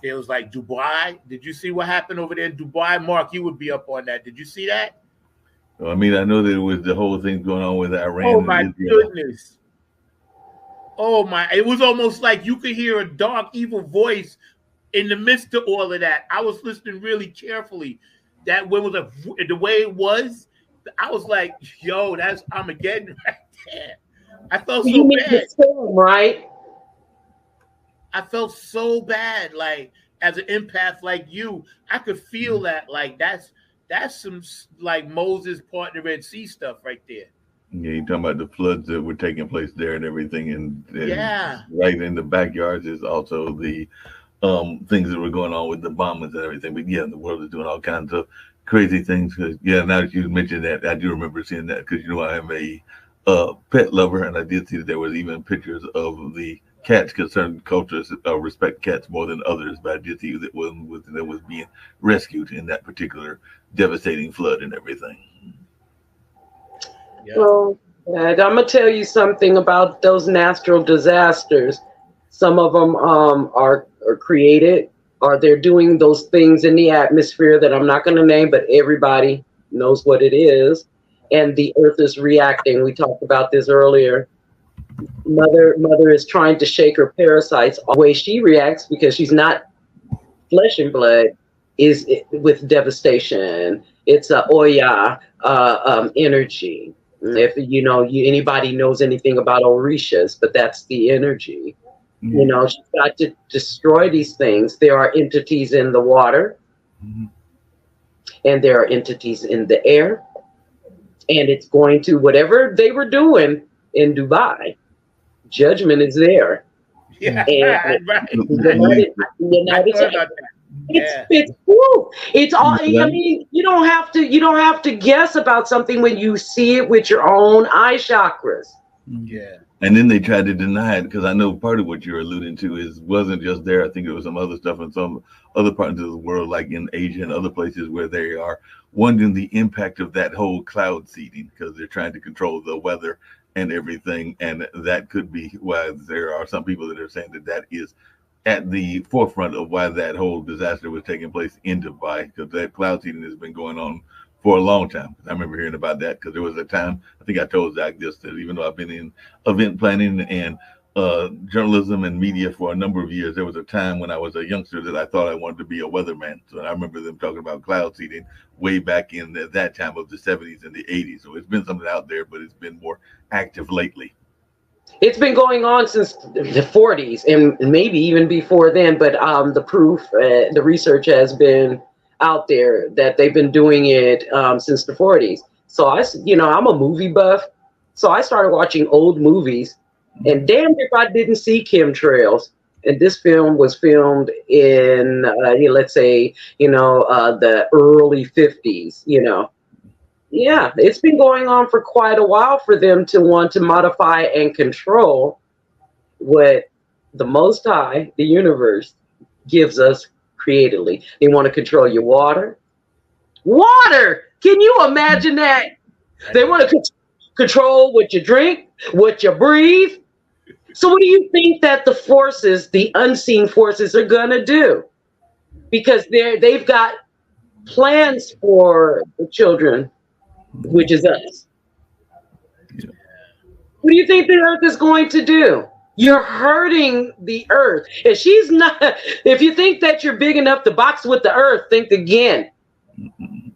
It was like Dubai. Did you see what happened over there in Dubai? Mark, you would be up on that. Did you see that? I mean, I know that it was the whole thing going on with Iran. Oh my goodness! Oh my! It was almost like you could hear a dark, evil voice in the midst of all of that. I was listening really carefully. That was the way it was. I was like, "Yo, that's Armageddon right there." I felt so bad. Storm, right? I felt so bad. Like as an empath, like you, I could feel that. Like that's some like Moses part of the Red Sea stuff right there. Yeah, you're talking about the floods that were taking place there and everything, and right in the backyards is also the things that were going on with the bombings and everything. But yeah, the world is doing all kinds of crazy things. Cause now that you mentioned that, I do remember seeing that because I am a pet lover, and I did see that there was even pictures of the cats, because certain cultures respect cats more than others. But I did see that was being rescued in that particular devastating flood and everything. Yeah. Well, I'm gonna tell you something about those natural disasters. Some of them are created, or they're doing those things in the atmosphere that I'm not going to name, but everybody knows what it is, and the earth is reacting. We talked about this earlier. Mother is trying to shake her parasites. The way she reacts, because she's not flesh and blood, is with devastation. It's a Oya energy. If anybody knows anything about Orishas, but that's the energy. She's got to destroy these things. There are entities in the water, and there are entities in the air, and it's going to, whatever they were doing in Dubai, judgment is there. Yeah, and right. It's all. I mean, you don't have to guess about something when you see it with your own eye chakras. Yeah. And then they tried to deny it, because I know part of what you're alluding to wasn't just there. I think it was some other stuff in some other parts of the world, like in Asia and other places, where they are wondering the impact of that whole cloud seeding, because they're trying to control the weather and everything. And that could be why there are some people that are saying that is at the forefront of why that whole disaster was taking place in Dubai, because that cloud seeding has been going on for a long time. I remember hearing about that, because there was a time, I think I told Zach this, that even though I've been in event planning and journalism and media for a number of years, there was a time when I was a youngster that I thought I wanted to be a weatherman. So I remember them talking about cloud seeding way back in that time of the 70s and the 80s. So it's been something out there, but it's been more active lately. It's been going on since the 40s and maybe even before then, but the proof, the research has been out there that they've been doing it since the 40s. So I'm a movie buff, so I started watching old movies, and damn if I didn't see chemtrails. And this film was filmed in let's say the early 50s. Yeah, it's been going on for quite a while for them to want to modify and control what the Most High, the universe, gives us creatively. They want to control your water. Water! Can you imagine that? They want to control what you drink, what you breathe. So what do you think that the forces, the unseen forces, are going to do? Because they've got plans for the children, which is us. Yeah. What do you think the earth is going to do? You're hurting the earth. And she's not, if you think that you're big enough to box with the earth, think again. And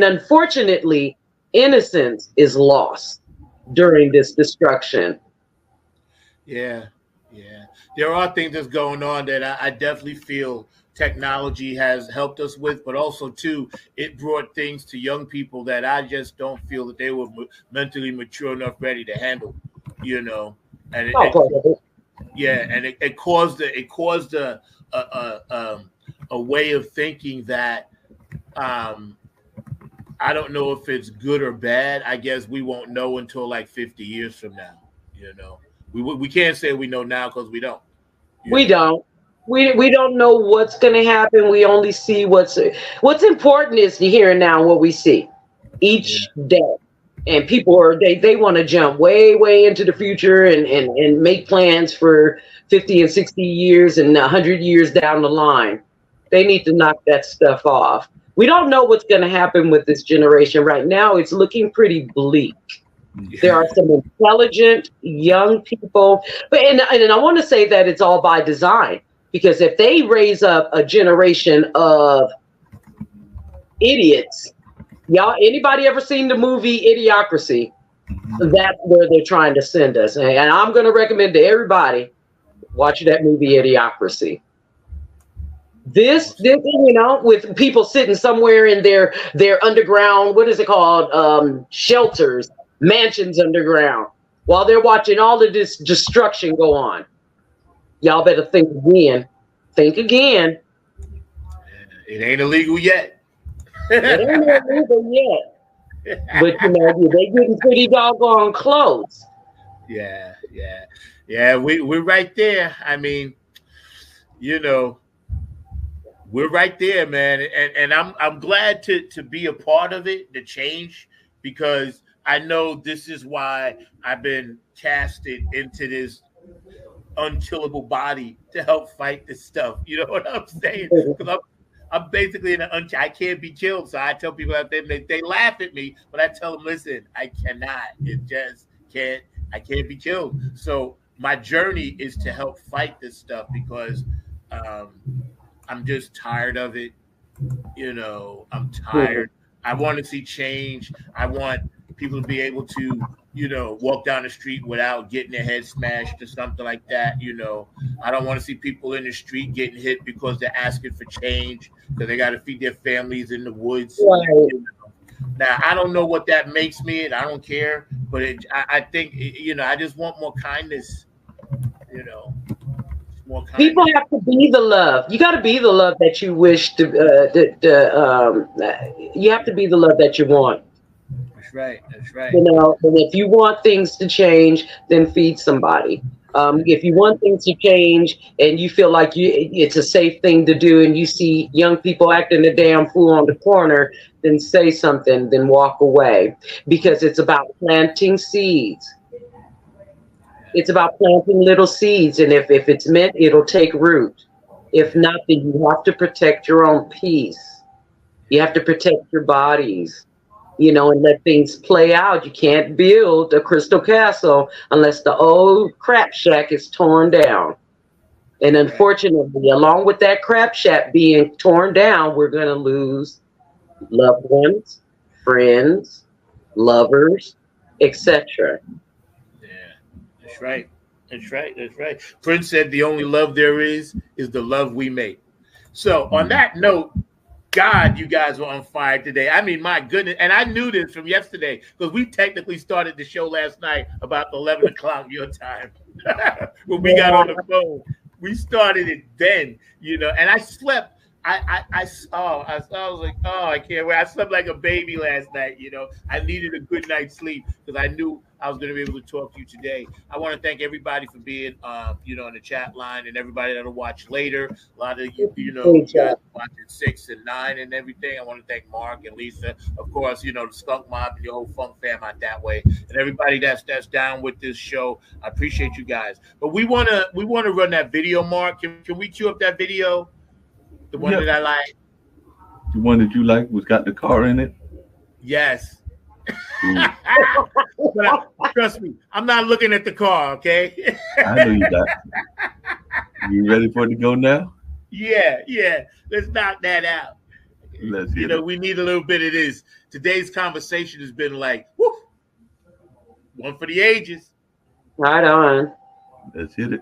unfortunately, innocence is lost during this destruction. Yeah. There are things that's going on that I definitely feel technology has helped us with, but also too, it brought things to young people that I just don't feel that they were mentally mature enough, ready to handle. And it caused a way of thinking that I don't know if it's good or bad. I guess we won't know until like 50 years from now. We can't say we know now because we don't. We don't. We don't know what's going to happen. We only see what's important is the here and now, what we see each day. And people they want to jump way into the future and make plans for 50 and 60 years and 100 years down the line. They need to knock that stuff off. We don't know what's going to happen with this generation right now. It's looking pretty bleak. There are some intelligent young people, but and I want to say that it's all by design, because if they raise up a generation of idiots, anybody ever seen the movie Idiocracy? That's where they're trying to send us. And I'm going to recommend to everybody, watch that movie Idiocracy. This, with people sitting somewhere in their underground, what is it called? Shelters, mansions underground, while they're watching all of this destruction go on. Y'all better think again. Think again. It ain't illegal yet. It ain't illegal yet. But they getting pretty doggone close. Yeah. We're right there. I mean, we're right there, man. And I'm glad to be a part of it, the change, because I know this is why I've been casted into this unkillable body to help fight this stuff. You know what I'm saying? Because I'm basically I can't be killed. So I tell people out there, they laugh at me, but I tell them, listen, I cannot. I can't be killed. So my journey is to help fight this stuff, because I'm just tired of it. I'm tired. I want to see change. I want people to be able to, walk down the street without getting their head smashed or something like that. I don't want to see people in the street getting hit because they're asking for change, because they got to feed their families in the woods. Right. Now, I don't know what that makes me, and I don't care, but I think, I just want more kindness, more kindness. People have to be the love. You got to be the love that you wish to, you have to be the love that you want. That's right. That's right. You know, and if you want things to change, then feed somebody. If you want things to change and you feel like it's a safe thing to do, and you see young people acting a damn fool on the corner, then say something, then walk away, because it's about planting seeds. It's about planting little seeds, and if it's meant, it'll take root. If not, then you have to protect your own peace. You have to protect your bodies, you know, and let things play out. You can't build a crystal castle unless the old crap shack is torn down. And unfortunately, along with that crap shack being torn down, we're going to lose loved ones, friends, lovers, etc. Yeah, that's right. That's right. That's right. Prince said the only love there is the love we make. So on that note, God, you guys were on fire today. I mean, my goodness. And I knew this from yesterday because we technically started the show last night about 11 o'clock your time when we got on the phone. We started it then, you know, and I slept. I was like, oh, I can't wait. I slept like a baby last night, you know. I needed a good night's sleep because I knew I was going to be able to talk to you today. I want to thank everybody for being, you know, on the chat line, and everybody that'll watch later. A lot of you, you know, you guys watching 6 and 9 and everything. I want to thank Mark and Lisa, of course, you know, the Skunk Mob and your whole Funk fam out that way, and everybody that's down with this show. I appreciate you guys. But we want to run that video, Mark. Can we cue up that video? The one that I like. The one that you like was got the car in it? Yes. But trust me, I'm not looking at the car, okay? I know you got. You ready for it to go now? Yeah. Let's knock that out. Let's you know, we need a little bit of this. Today's conversation has been like, whoo, one for the ages. Right on. Let's hit it.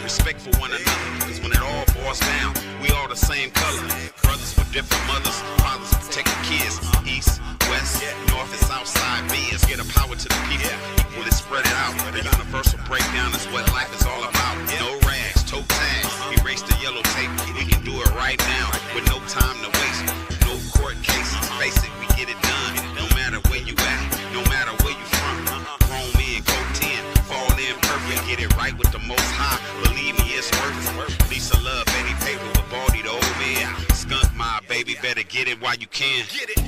Respect for one another, because when it all boils down, we all the same color. Brothers with different mothers, fathers protecting kids. East, west, north, and south side beings. Get a power to the people, equally spread it out. The universal breakdown is what life is all about. No rags, toe tags, erase the yellow tape. We can do it right now with no time to waste. No court cases, face it, we get it done. No matter where you at, no matter where you from. Grown men go 10, fall in perfect, get it right with the most high. Believe me, it's worth it. Lisa Love, Betty Paper with Baldy the old man. Skunk my baby, better get it while you can. Get it.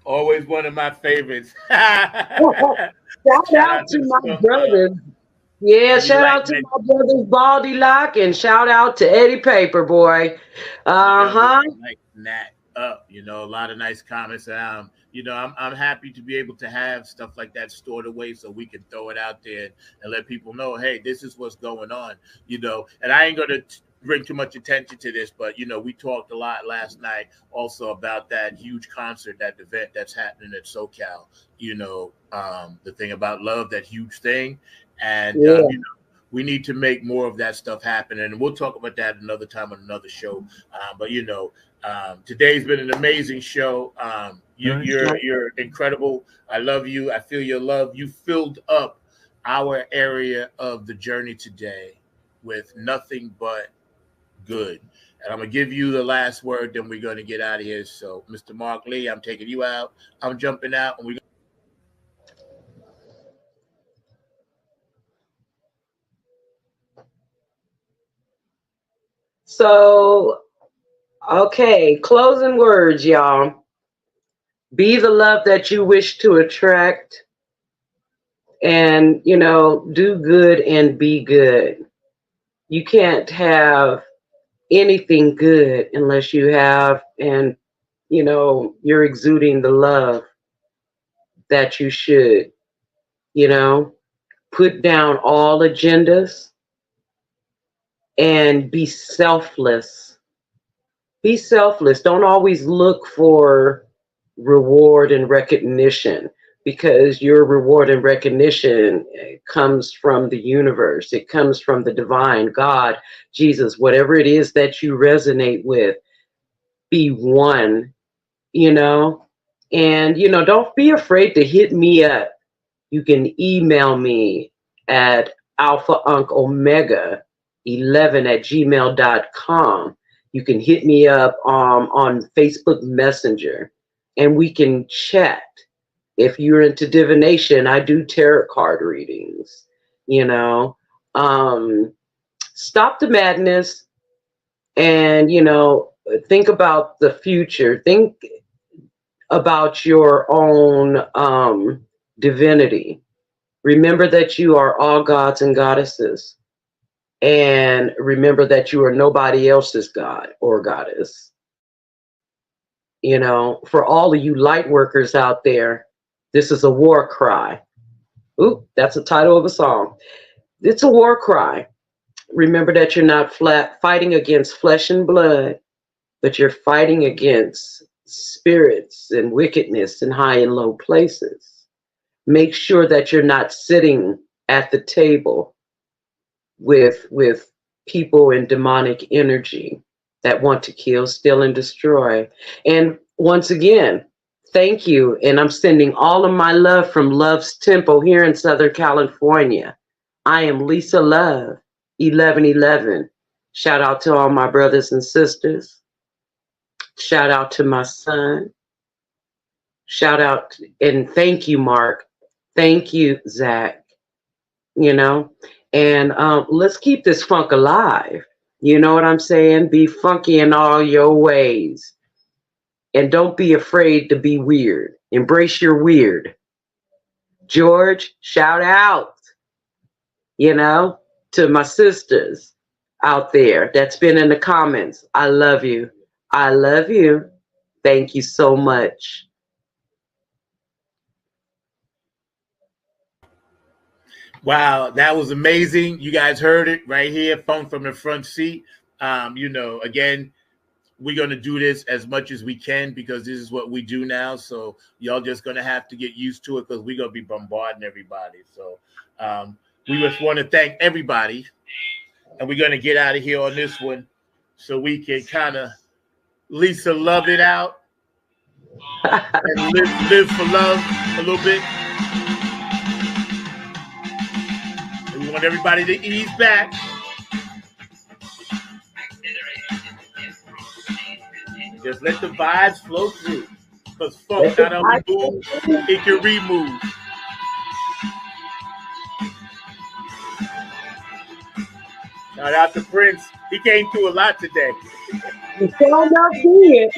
Always one of my favorites. Shout out to my brothers. Yeah, shout out to my brothers Baldy Lock, and shout out to Eddie Paperboy. Like that up, you know, a lot of nice comments. You know, I'm happy to be able to have stuff like that stored away so we can throw it out there and let people know, hey, this is what's going on, you know. And I ain't gonna bring too much attention to this, but you know, we talked a lot last night also about that huge concert, that event that's happening at SoCal, you know, the thing about love, that huge thing. And you know, we need to make more of that stuff happen, and we'll talk about that another time on another show. But you know, today's been an amazing show. You're incredible. I love you. I feel your love. You filled up our area of the journey today with nothing but good. And I'm gonna give you the last word, then we're gonna get out of here. So, Mr. Mark Lee, I'm taking you out. I'm jumping out, and we. So, okay, closing words, y'all. Be the love that you wish to attract, and, you know, do good and be good. You can't have anything good unless you have, and, you know, you're exuding the love that you should, you know. Put down all agendas and be selfless. Be selfless. Don't always look for reward and recognition, because your reward and recognition comes from the universe. It comes from the divine, God, Jesus, whatever it is that you resonate with. Be one, you know. And, you know, don't be afraid to hit me up. You can email me at alphaunkomega11@gmail.com. You can hit me up on Facebook Messenger, and we can chat. If you're into divination, I do tarot card readings, you know. Stop the madness and, you know, think about the future. Think about your own divinity. Remember that you are all gods and goddesses. And remember that you are nobody else's god or goddess. You know, for all of you light workers out there, this is a war cry. Ooh, that's the title of a song. It's a war cry. Remember that you're not fighting against flesh and blood, but you're fighting against spirits and wickedness in high and low places. Make sure that you're not sitting at the table with people in demonic energy that want to kill, steal, and destroy. And once again, thank you. And I'm sending all of my love from Love's Temple here in Southern California. I am Lisa Love, 1111. Shout out to all my brothers and sisters. Shout out to my son. Shout out and thank you, Mark. Thank you, Zach. You know, and let's keep this funk alive. You know what I'm saying? Be funky in all your ways. And don't be afraid to be weird. Embrace your weird. George, shout out, you know, to my sisters out there that's been in the comments. I love you. I love you. Thank you so much. Wow, that was amazing. You guys heard it right here, Funk from the Front Seat. Again, we're going to do this as much as we can because this is what we do now. So y'all just going to have to get used to it because we're going to be bombarding everybody. So we just want to thank everybody. And we're going to get out of here on this one so we can kind of Lisa love it out and live for love a little bit. And we want everybody to ease back. Just let the vibes flow through. Because funk not only move, it can remove. Shout out to Prince. He came through a lot today. You still not see it.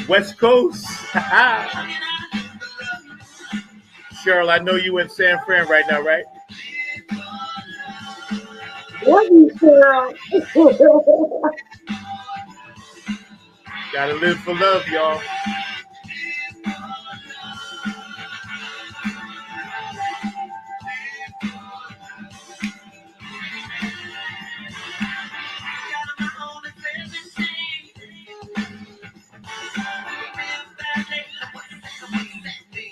West Coast. Cheryl, I know you in San Fran right now, right? Love you, Cheryl. Gotta live for love, y'all.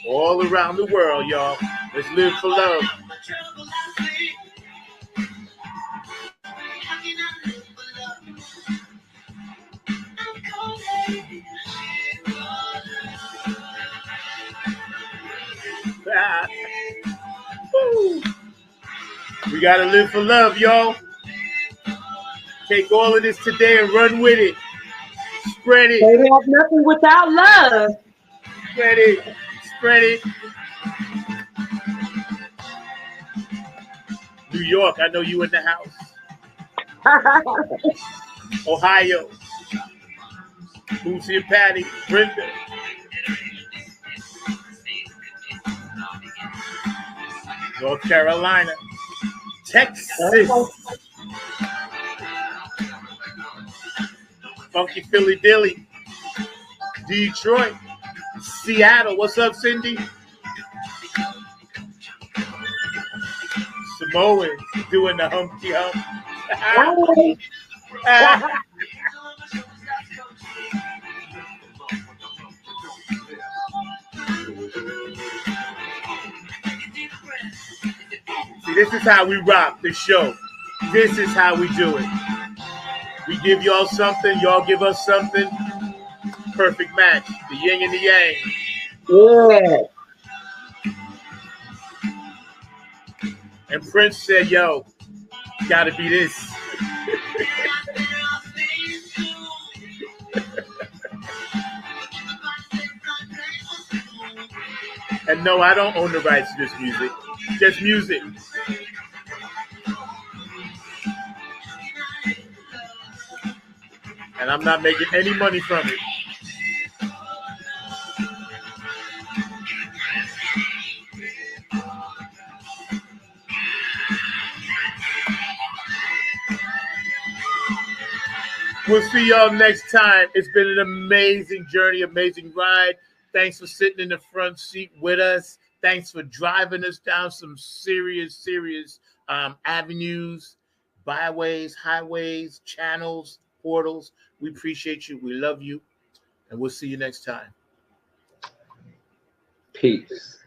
All around the world, y'all. Let's live for love. We gotta live for love, y'all. Take all of this today and run with it. Spread it. They have nothing without love. Spread it. Spread it. New York, I know you in the house. Ohio. Lucy and Patty. Brenda. North Carolina. Texas. Funky Philly Dilly. Detroit. Seattle. What's up, Cindy? Samoan doing the Humpty Hump. See, this is how we rock the show. This is how we do it. We give y'all something, y'all give us something. Perfect match. The yin and the yang. Yeah. And Prince said, yo, gotta be this. And no, I don't own the rights to this music. Just music. And I'm not making any money from it. We'll see y'all next time. It's been an amazing journey, amazing ride. Thanks for sitting in the front seat with us. Thanks for driving us down some serious avenues, byways, highways, channels, portals. We appreciate you. We love you. And we'll see you next time. Peace.